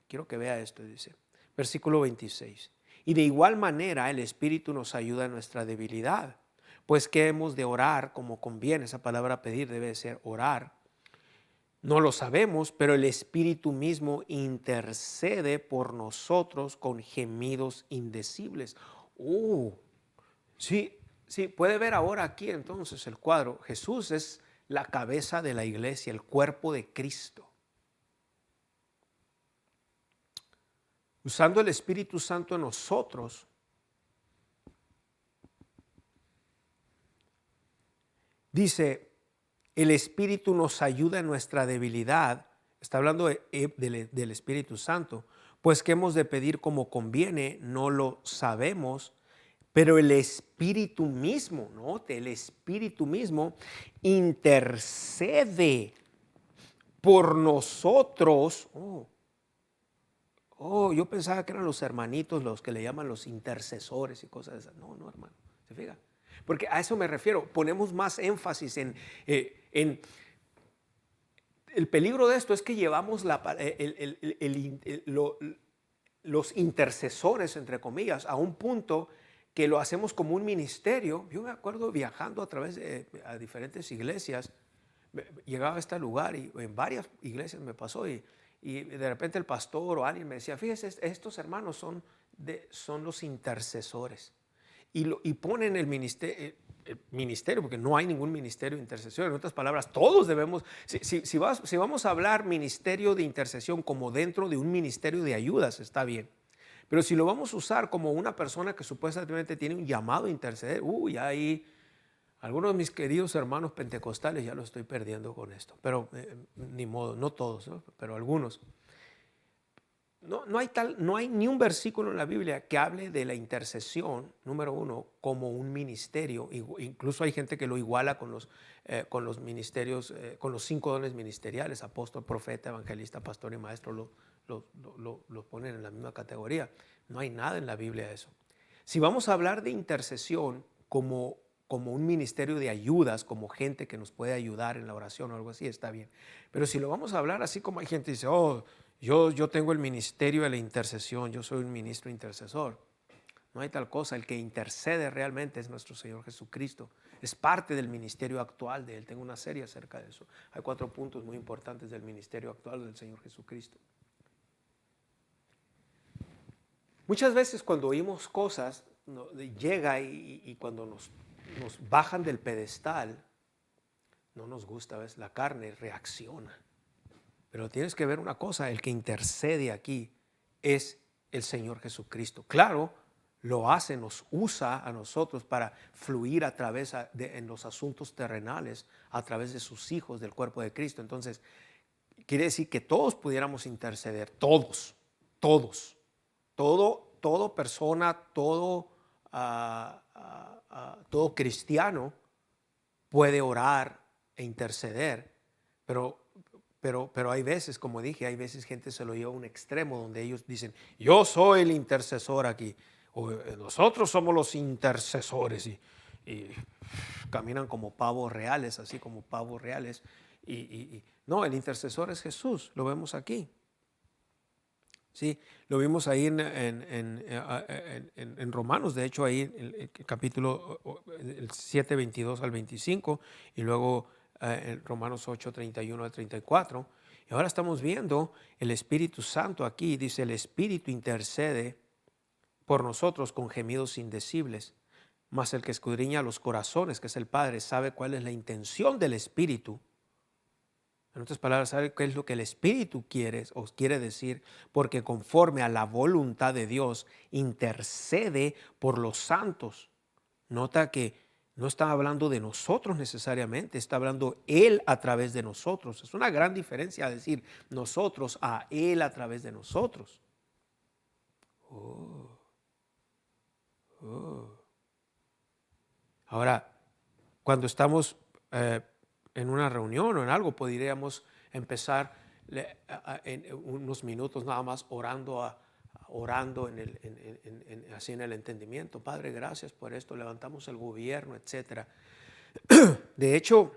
Quiero que vea esto, dice, versículo 26. Y de igual manera el Espíritu nos ayuda en nuestra debilidad, pues que hemos de orar como conviene. Esa palabra pedir debe ser orar. No lo sabemos, pero el Espíritu mismo intercede por nosotros con gemidos indecibles. Sí, puede ver ahora aquí entonces el cuadro. Jesús es la cabeza de la iglesia, el cuerpo de Cristo. Usando el Espíritu Santo en nosotros, Dice, el Espíritu nos ayuda en nuestra debilidad. Está hablando del Espíritu Santo. Pues que hemos de pedir como conviene, no lo sabemos. Pero el Espíritu mismo, note, el Espíritu mismo intercede por nosotros. Yo pensaba que eran los hermanitos los que le llaman los intercesores y cosas de esas. No, hermano, ¿se fija? Porque a eso me refiero. Ponemos más énfasis en el peligro de esto es que llevamos los intercesores, entre comillas, a un punto que lo hacemos como un ministerio. Yo me acuerdo viajando a diferentes iglesias, llegaba a este lugar y en varias iglesias me pasó y de repente el pastor o alguien me decía, fíjese, estos hermanos son los intercesores y ponen el ministerio, porque no hay ningún ministerio de intercesión. En otras palabras, todos debemos, si vamos a hablar ministerio de intercesión como dentro de un ministerio de ayudas, está bien. Pero si lo vamos a usar como una persona que supuestamente tiene un llamado a interceder, ya ahí algunos de mis queridos hermanos pentecostales ya lo estoy perdiendo con esto. Pero ni modo, no todos, ¿no? Pero algunos. No hay ni un versículo en la Biblia que hable de la intercesión, número uno, como un ministerio. Incluso hay gente que lo iguala con los ministerios, con los 5 dones ministeriales, apóstol, profeta, evangelista, pastor y maestro, lo ponen en la misma categoría. No hay nada en la Biblia de eso. Si vamos a hablar de intercesión como un ministerio de ayudas, como gente que nos puede ayudar en la oración o algo así, está bien. Pero si lo vamos a hablar así como hay gente que dice, yo tengo el ministerio de la intercesión, yo soy un ministro intercesor. No hay tal cosa. El que intercede realmente es nuestro Señor Jesucristo. Es parte del ministerio actual de Él. Tengo una serie acerca de eso. Hay 4 puntos muy importantes del ministerio actual del Señor Jesucristo. Muchas veces cuando oímos cosas, llega y cuando nos bajan del pedestal, no nos gusta, ¿ves? La carne reacciona. Pero tienes que ver una cosa, el que intercede aquí es el Señor Jesucristo. Claro, lo hace, nos usa a nosotros para fluir en los asuntos terrenales a través de sus hijos del cuerpo de Cristo. Entonces, quiere decir que todos pudiéramos interceder, todos, todo persona, todo cristiano puede orar e interceder, pero hay veces, como dije, hay veces gente se lo lleva a un extremo donde ellos dicen, yo soy el intercesor aquí, o nosotros somos los intercesores y caminan como pavos reales, así como pavos reales. No, el intercesor es Jesús, lo vemos aquí. Sí, lo vimos ahí en Romanos, de hecho ahí el capítulo 7, 22 al 25 y luego en Romanos 8, 31 al 34. Y ahora estamos viendo el Espíritu Santo aquí, dice el Espíritu intercede por nosotros con gemidos indecibles, mas el que escudriña los corazones, que es el Padre, sabe cuál es la intención del Espíritu. En otras palabras, sabe qué es lo que el Espíritu quiere decir, porque conforme a la voluntad de Dios intercede por los santos. Nota que no está hablando de nosotros necesariamente, está hablando Él a través de nosotros. Es una gran diferencia decir nosotros a Él a través de nosotros. Ahora, cuando estamos en una reunión o en algo, podríamos empezar en unos minutos nada más orando así en el entendimiento. Padre, gracias por esto, levantamos el gobierno, etc. De hecho,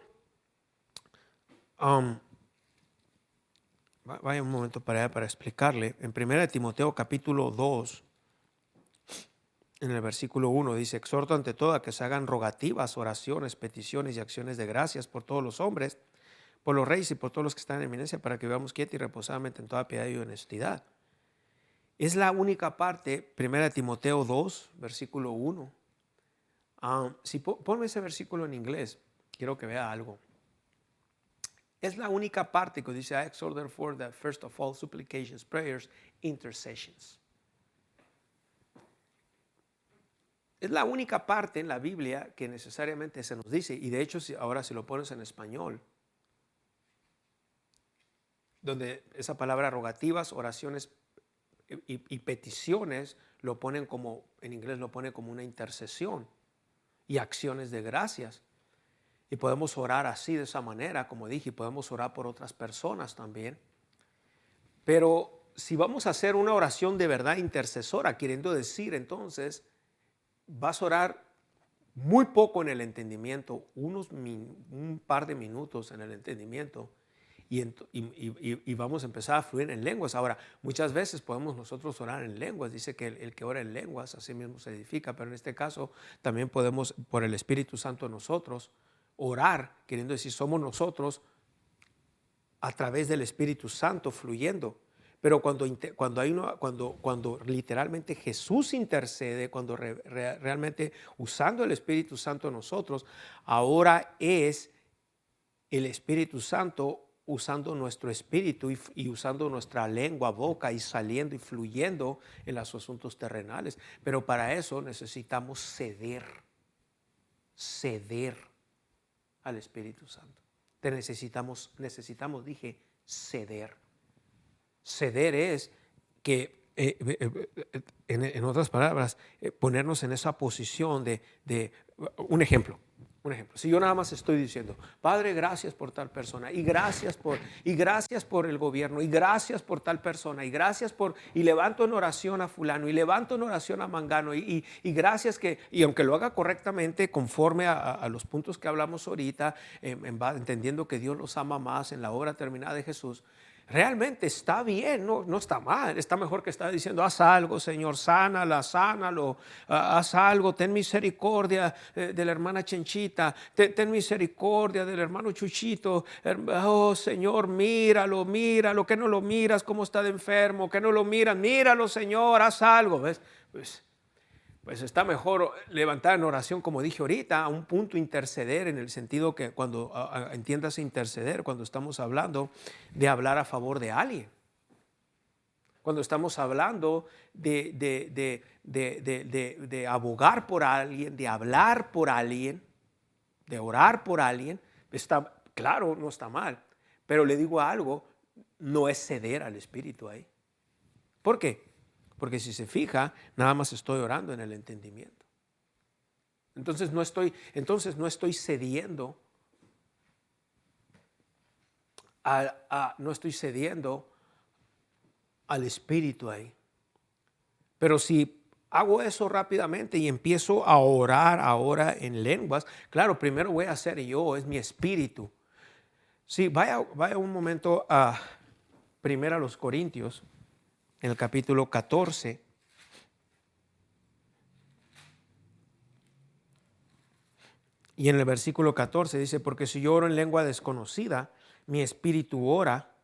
vaya un momento para explicarle. En 1 Timoteo capítulo 2, en el versículo 1 dice, exhorto ante todo a que se hagan rogativas, oraciones, peticiones y acciones de gracias por todos los hombres, por los reyes y por todos los que están en emanencia, para que vivamos quieta y reposadamente en toda piedad y honestidad. Es la única parte, 1 Timoteo 2, versículo 1. Ponme ese versículo en inglés, quiero que vea algo. Es la única parte que dice, I exhort therefore that first of all supplications, prayers, intercessions. es la única parte en la Biblia que necesariamente se nos dice, y de hecho ahora si lo pones en español, donde esa palabra rogativas, oraciones y peticiones lo ponen como, en inglés lo pone como una intercesión y acciones de gracias. Y podemos orar así, de esa manera, como dije, y podemos orar por otras personas también. Pero si vamos a hacer una oración de verdad intercesora, queriendo decir entonces, vas a orar muy poco en el entendimiento, un par de minutos en el entendimiento, y vamos a empezar a fluir en lenguas. Ahora, muchas veces podemos nosotros orar en lenguas. Dice que el que ora en lenguas, así mismo se edifica, pero en este caso también podemos, por el Espíritu Santo nosotros, orar, queriendo decir, somos nosotros a través del Espíritu Santo fluyendo. Pero cuando literalmente Jesús intercede, cuando realmente usando el Espíritu Santo en nosotros, ahora es el Espíritu Santo usando nuestro espíritu y usando nuestra lengua, boca, y saliendo y fluyendo en los asuntos terrenales. Pero para eso necesitamos ceder al Espíritu Santo. Necesitamos, dije, ceder. Ceder es que, en otras palabras, ponernos en esa posición de un ejemplo. Si yo nada más estoy diciendo, Padre, gracias por tal persona, y gracias por el gobierno, y gracias por tal persona, y levanto en oración a fulano, y levanto en oración a mangano, y gracias y aunque lo haga correctamente, conforme a los puntos que hablamos ahorita, entendiendo que Dios los ama más en la obra terminada de Jesús, realmente está bien, no está mal. Está mejor que estar diciendo, haz algo, Señor, sánalo, haz algo, ten misericordia de la hermana Chenchita, ten misericordia del hermano Chuchito, oh Señor, míralo, que no lo miras, cómo está de enfermo, que no lo miras, míralo, Señor, haz algo. ¿Ves? Pues está mejor levantar en oración, como dije ahorita, a un punto interceder, en el sentido que cuando entiendas interceder, cuando estamos hablando de hablar a favor de alguien. Cuando estamos hablando de abogar por alguien, de hablar por alguien, de orar por alguien, está claro, no está mal. Pero le digo algo, no es ceder al Espíritu ahí. ¿Por qué? Porque si se fija, nada más estoy orando en el entendimiento. Entonces no estoy cediendo no estoy cediendo al Espíritu ahí. Pero si hago eso rápidamente y empiezo a orar ahora en lenguas, claro, primero voy a hacer yo, es mi espíritu. Sí, vaya un momento primero a los Corintios, en el capítulo 14. Y en el versículo 14 dice, porque si yo oro en lengua desconocida, mi espíritu ora.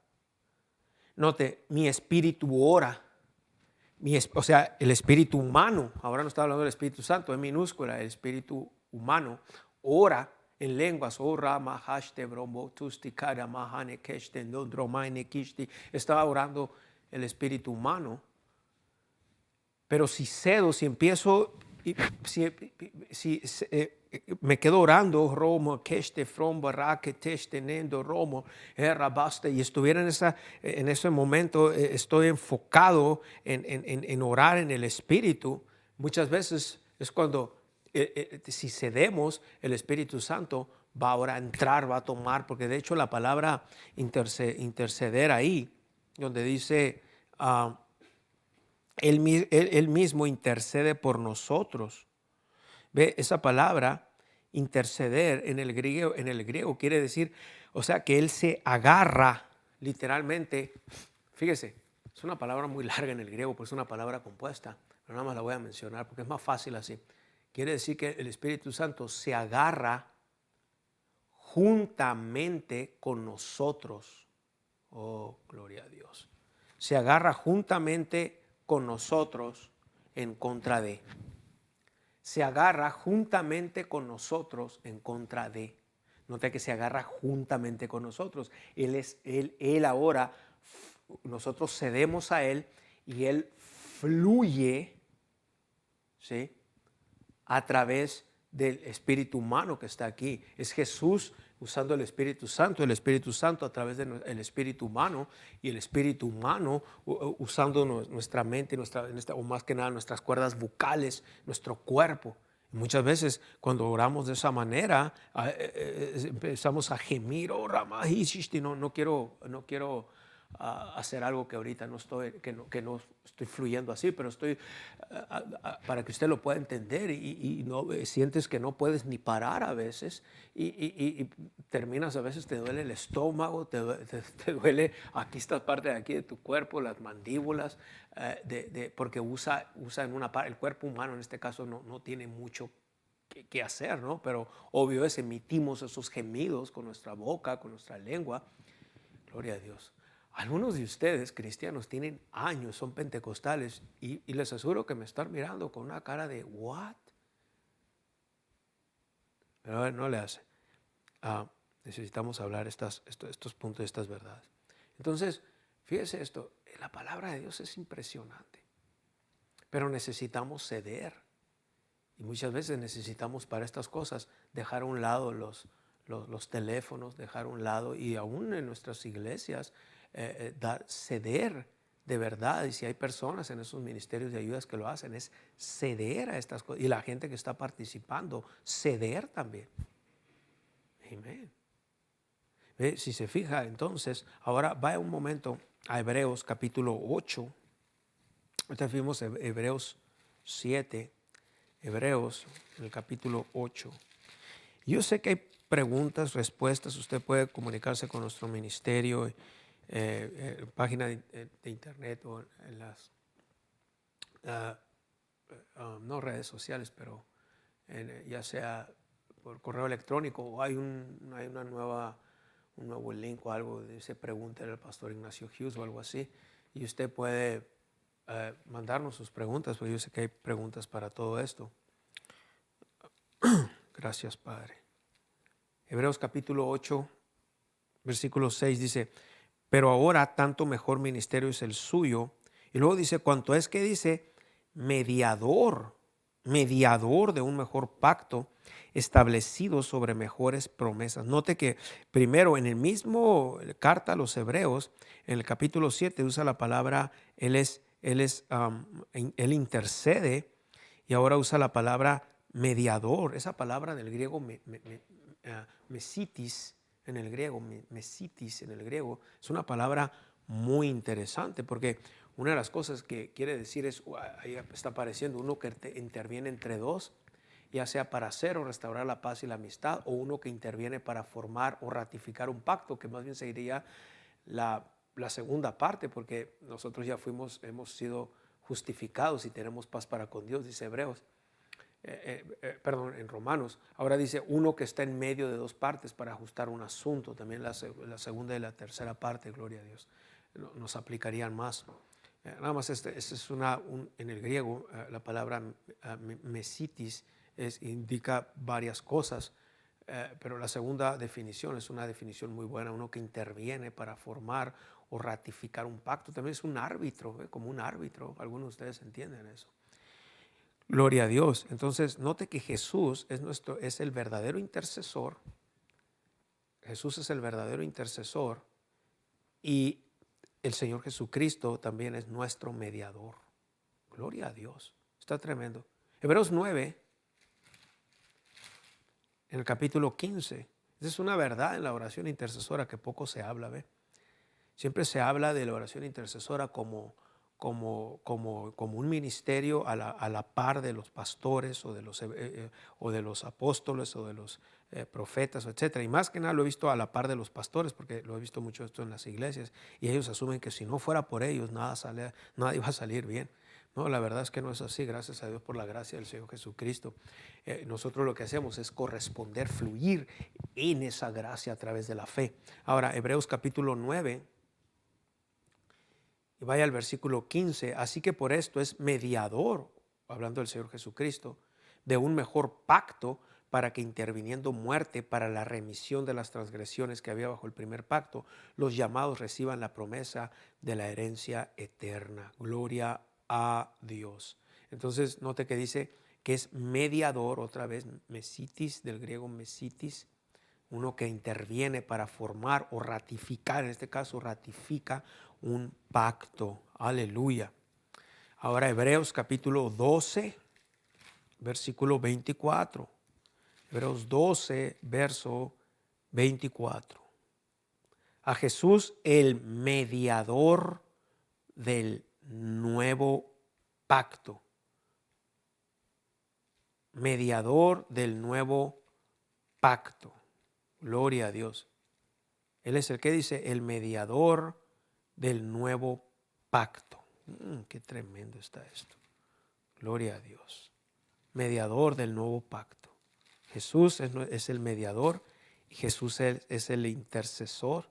Note, mi espíritu ora. O sea, el espíritu humano, ahora no está hablando del Espíritu Santo, es minúscula, el espíritu humano ora en lenguas. Estaba orando el espíritu humano. Pero si cedo, si empiezo, me quedo orando, Romo, Keste, Frombo, Raque, Teste, Nendo, Romo, Basta, y estuviera en ese momento, estoy enfocado en orar en el Espíritu. Muchas veces es cuando, si cedemos, el Espíritu Santo va ahora a entrar, va a tomar, porque de hecho la palabra interceder ahí, donde dice, él mismo intercede por nosotros. Ve, esa palabra interceder en el griego quiere decir, o sea, que él se agarra literalmente. Fíjese, es una palabra muy larga en el griego, pues es una palabra compuesta, pero nada más la voy a mencionar porque es más fácil así. Quiere decir que el Espíritu Santo se agarra juntamente con nosotros. Oh, gloria a Dios. Se agarra juntamente con nosotros en contra de. Se agarra juntamente con nosotros en contra de. Nota que se agarra juntamente con nosotros. Él ahora, nosotros cedemos a Él y Él fluye, ¿sí? a través del espíritu humano que está aquí. Es Jesús usando el Espíritu Santo a través del espíritu humano, y el espíritu humano usando nuestra mente, o más que nada nuestras cuerdas vocales, nuestro cuerpo. Muchas veces cuando oramos de esa manera empezamos a gemir, oh Rama, no quiero hacer algo que ahorita no estoy fluyendo así, pero estoy para que usted lo pueda entender, y no sientes que no puedes ni parar a veces, y terminas, a veces te duele el estómago, te duele aquí, esta parte de aquí de tu cuerpo, las mandíbulas, porque usa en una parte, el cuerpo humano en este caso no tiene mucho que hacer, ¿no? Pero obvio es, emitimos esos gemidos con nuestra boca, con nuestra lengua. Gloria a Dios. Algunos de ustedes, cristianos, tienen años, son pentecostales, y les aseguro que me están mirando con una cara de ¿what? Pero a ver, no le hace. Necesitamos hablar estos puntos, estas verdades. Entonces, fíjese esto, la palabra de Dios es impresionante, pero necesitamos ceder. Y muchas veces necesitamos para estas cosas dejar a un lado los teléfonos, dejar a un lado, y aún en nuestras iglesias, ceder de verdad. Y si hay personas en esos ministerios de ayudas que lo hacen, es ceder a estas cosas. Y la gente que está participando, ceder también. Amén. Si se fija, entonces, ahora vaya un momento a Hebreos capítulo 8. Ahorita fuimos a Hebreos 7. Hebreos, en el capítulo 8. Yo sé que hay preguntas, respuestas. Usted puede comunicarse con nuestro ministerio, página de internet, o en las no redes sociales, pero ya sea por correo electrónico, o hay un nuevo link o algo, dice pregúntale al pastor Ignacio Hughes o algo así, y usted puede mandarnos sus preguntas, porque yo sé que hay preguntas para todo esto. Gracias, Padre. Hebreos capítulo 8, versículo 6 dice: pero ahora tanto mejor ministerio es el suyo. Y luego dice, cuanto es que dice, mediador de un mejor pacto, establecido sobre mejores promesas. Note que primero, en el mismo carta a los Hebreos, en el capítulo 7, usa la palabra, él intercede, y ahora usa la palabra mediador. Esa palabra del griego mesitis, en el griego, mesitis en el griego, es una palabra muy interesante, porque una de las cosas que quiere decir es, ahí está apareciendo, uno que interviene entre dos, ya sea para hacer o restaurar la paz y la amistad, o uno que interviene para formar o ratificar un pacto, que más bien sería la segunda parte, porque nosotros ya hemos sido justificados y tenemos paz para con Dios, dice Hebreos. En Romanos. Ahora dice uno que está en medio de dos partes para ajustar un asunto. También la segunda y la tercera parte, gloria a Dios, nos aplicarían más. Nada más es en el griego, la palabra mesitis indica varias cosas, pero la segunda definición es una definición muy buena, uno que interviene para formar o ratificar un pacto. También es un árbitro, como un árbitro. Algunos de ustedes entienden eso. Gloria a Dios. Entonces, note que Jesús es el verdadero intercesor. Jesús es el verdadero intercesor, y el Señor Jesucristo también es nuestro mediador. Gloria a Dios. Está tremendo. Hebreos 9, en el capítulo 15. Esa es una verdad en la oración intercesora que poco se habla, ¿ve? Siempre se habla de la oración intercesora como un ministerio a la par de los pastores o de los apóstoles o de los profetas, etc. Y más que nada lo he visto a la par de los pastores, porque lo he visto mucho esto en las iglesias, y ellos asumen que si no fuera por ellos nada iba a salir bien. No, la verdad es que no es así. Gracias a Dios por la gracia del Señor Jesucristo. Nosotros lo que hacemos es corresponder, fluir en esa gracia a través de la fe. Ahora, Hebreos capítulo 9, y vaya al versículo 15. Así que por esto es mediador, hablando del Señor Jesucristo, de un mejor pacto, para que interviniendo muerte para la remisión de las transgresiones que había bajo el primer pacto, los llamados reciban la promesa de la herencia eterna. Gloria a Dios. Entonces, note que dice que es mediador, otra vez, mesitis, del griego mesitis, uno que interviene para formar o ratificar, en este caso ratifica un pacto. Aleluya. Ahora Hebreos capítulo 12, versículo 24. Hebreos 12, verso 24. A Jesús, el mediador del nuevo pacto. Mediador del nuevo pacto. Gloria a Dios. Él es el que dice el mediador del nuevo pacto. Qué tremendo está esto. Gloria a Dios. Mediador del nuevo pacto. Jesús es el mediador y Jesús es el intercesor.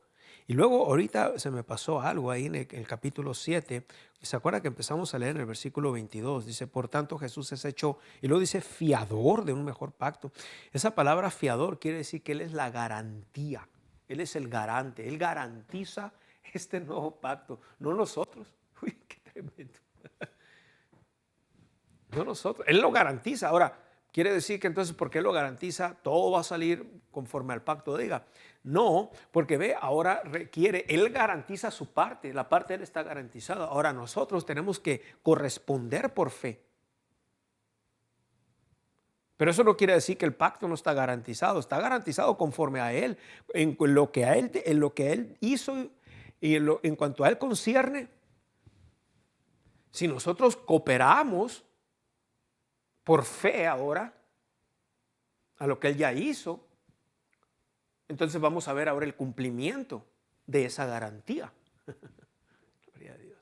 Y luego ahorita se me pasó algo ahí en el capítulo 7. ¿Se acuerda que empezamos a leer en el versículo 22? Dice, por tanto Jesús es hecho, y luego dice fiador de un mejor pacto. Esa palabra fiador quiere decir que Él es la garantía. Él es el garante. Él garantiza este nuevo pacto, no nosotros. Uy, qué tremendo. No nosotros. Él lo garantiza. Ahora, quiere decir que entonces, ¿por qué lo garantiza? Todo va a salir conforme al pacto diga. No, porque ve, ahora requiere, Él garantiza su parte, la parte de Él está garantizada. Ahora nosotros tenemos que corresponder por fe. Pero eso no quiere decir que el pacto no está garantizado conforme a Él, en lo que Él hizo y en cuanto a Él concierne. Si nosotros cooperamos por fe ahora a lo que Él ya hizo, entonces vamos a ver ahora el cumplimiento de esa garantía. Gloria a Dios.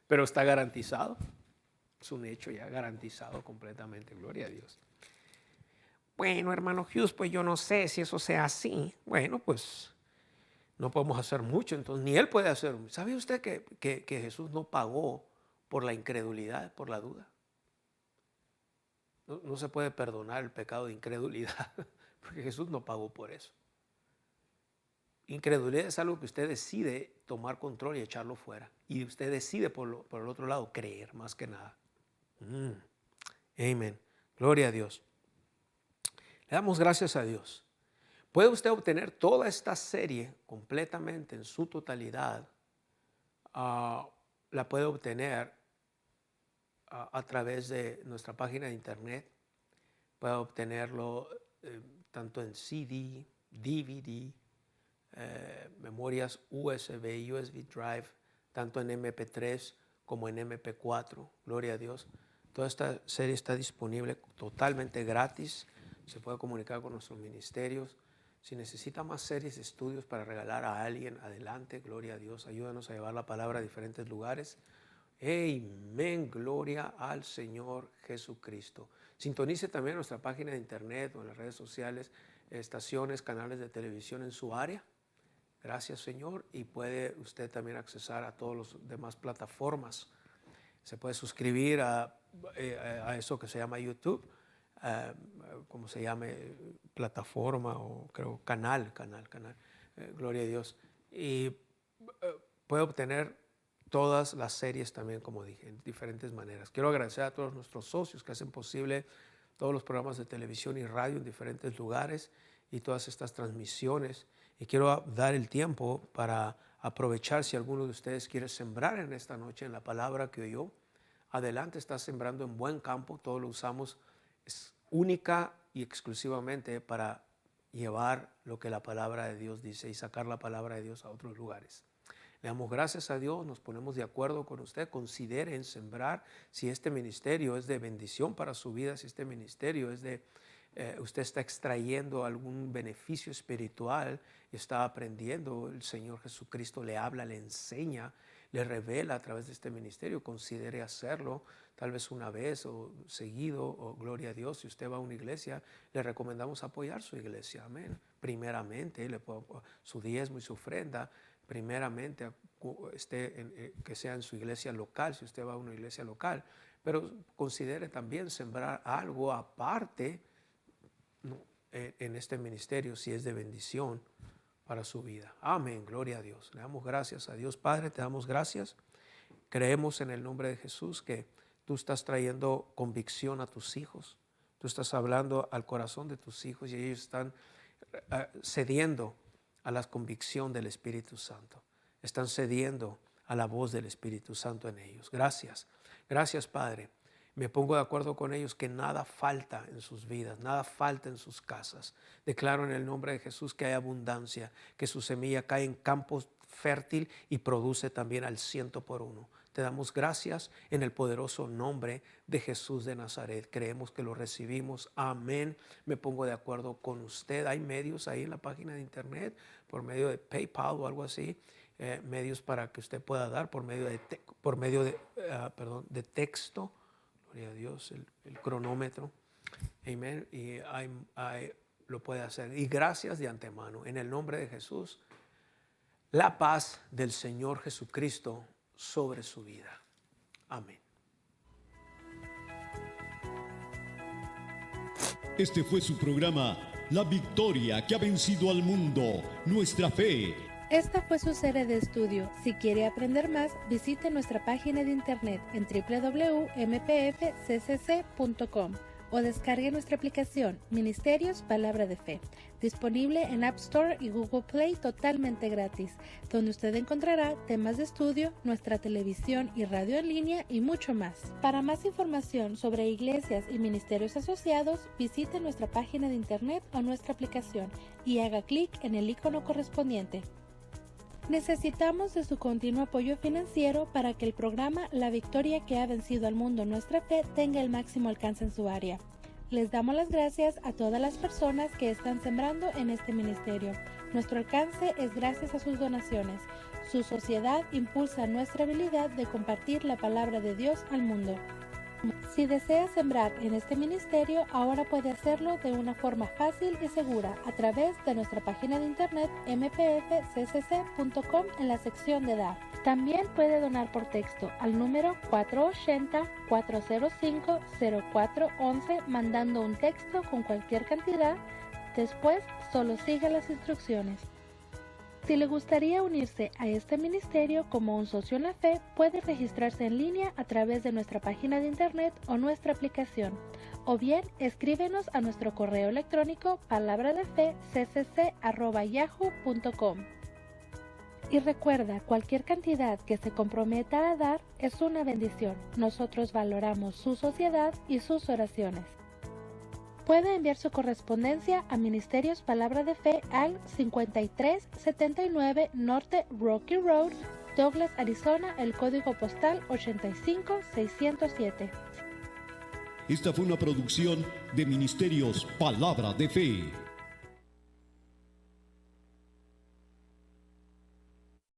Pero está garantizado. Es un hecho ya garantizado completamente. Gloria a Dios. Bueno, hermano Hughes, pues yo no sé si eso sea así. Bueno, pues no podemos hacer mucho, entonces ni Él puede hacer. ¿Sabe usted que Jesús no pagó por la incredulidad, por la duda? No se puede perdonar el pecado de incredulidad, porque Jesús no pagó por eso. Incredulidad es algo que usted decide tomar control y echarlo fuera. Y usted decide por el otro lado creer más que nada. Amén. Gloria a Dios. Le damos gracias a Dios. Puede usted obtener toda esta serie completamente en su totalidad. La puede obtener a través de nuestra página de internet. Puede obtenerlo tanto en CD, DVD, memorias USB, USB Drive, tanto en MP3 como en MP4. Gloria a Dios. Toda esta serie está disponible totalmente gratis. Se puede comunicar con nuestros ministerios. Si necesita más series de estudios para regalar a alguien, adelante. Gloria a Dios. Ayúdanos a llevar la palabra a diferentes lugares. Amén, gloria al Señor Jesucristo. Sintonice también nuestra página de internet o en las redes sociales, estaciones, canales de televisión en su área. Gracias, Señor. Y puede usted también accesar a todas las demás plataformas. Se puede suscribir a eso que se llama YouTube, como se llame, plataforma o creo canal. Gloria a Dios. Y puede obtener todas las series también, como dije, en diferentes maneras. Quiero agradecer a todos nuestros socios que hacen posible todos los programas de televisión y radio en diferentes lugares y todas estas transmisiones. Y quiero dar el tiempo para aprovechar si alguno de ustedes quiere sembrar en esta noche en la palabra que oyó. Adelante, está sembrando en buen campo. Todo lo usamos es única y exclusivamente para llevar lo que la palabra de Dios dice y sacar la palabra de Dios a otros lugares. Le damos gracias a Dios, nos ponemos de acuerdo con usted. Considere en sembrar si este ministerio es de bendición para su vida, si este ministerio es de, usted está extrayendo algún beneficio espiritual, está aprendiendo, el Señor Jesucristo le habla, le enseña, le revela a través de este ministerio. Considere hacerlo tal vez una vez o seguido, o gloria a Dios. Si usted va a una iglesia, le recomendamos apoyar su iglesia, amén. Primeramente, su diezmo y su ofrenda, primeramente que sea en su iglesia local, si usted va a una iglesia local, pero considere también sembrar algo aparte en este ministerio si es de bendición para su vida. Amén, gloria a Dios. Le damos gracias a Dios. Padre, te damos gracias. Creemos en el nombre de Jesús que tú estás trayendo convicción a tus hijos. Tú estás hablando al corazón de tus hijos y ellos están cediendo a la convicción del Espíritu Santo. Están cediendo a la voz del Espíritu Santo en ellos. Gracias. Gracias, Padre. Me pongo de acuerdo con ellos que nada falta en sus vidas, nada falta en sus casas. Declaro en el nombre de Jesús que hay abundancia, que su semilla cae en campo fértil y produce también al 100%. Te damos gracias en el poderoso nombre de Jesús de Nazaret. Creemos que lo recibimos. Amén. Me pongo de acuerdo con usted. Hay medios ahí en la página de internet, por medio de PayPal o algo así, medios para que usted pueda dar por medio de texto. Gloria a Dios, el cronómetro. Amén. Y lo puede hacer. Y gracias de antemano. En el nombre de Jesús, la paz del Señor Jesucristo sobre su vida. Amén. Este fue su programa, La Victoria que ha vencido al mundo, nuestra fe. Esta fue su serie de estudio. Si quiere aprender más, visite nuestra página de internet en www.mpfccc.com o descargue nuestra aplicación Ministerios Palabra de Fe, disponible en App Store y Google Play totalmente gratis, donde usted encontrará temas de estudio, nuestra televisión y radio en línea y mucho más. Para más información sobre iglesias y ministerios asociados, visite nuestra página de internet o nuestra aplicación y haga clic en el icono correspondiente. Necesitamos de su continuo apoyo financiero para que el programa La Victoria que ha vencido al mundo, nuestra fe, tenga el máximo alcance en su área. Les damos las gracias a todas las personas que están sembrando en este ministerio. Nuestro alcance es gracias a sus donaciones. Su sociedad impulsa nuestra habilidad de compartir la palabra de Dios al mundo. Si desea sembrar en este ministerio, ahora puede hacerlo de una forma fácil y segura a través de nuestra página de internet mpfccc.com en la sección de dar. También puede donar por texto al número 480-405-0411 mandando un texto con cualquier cantidad. Después solo siga las instrucciones. Si le gustaría unirse a este ministerio como un socio en la fe, puede registrarse en línea a través de nuestra página de internet o nuestra aplicación, o bien escríbenos a nuestro correo electrónico palabradefeccc@yahoo.com. Y recuerda, cualquier cantidad que se comprometa a dar es una bendición. Nosotros valoramos su sociedad y sus oraciones. Puede enviar su correspondencia a Ministerios Palabra de Fe al 5379 Norte Rocky Road, Douglas, Arizona, el código postal 85607. Esta fue una producción de Ministerios Palabra de Fe.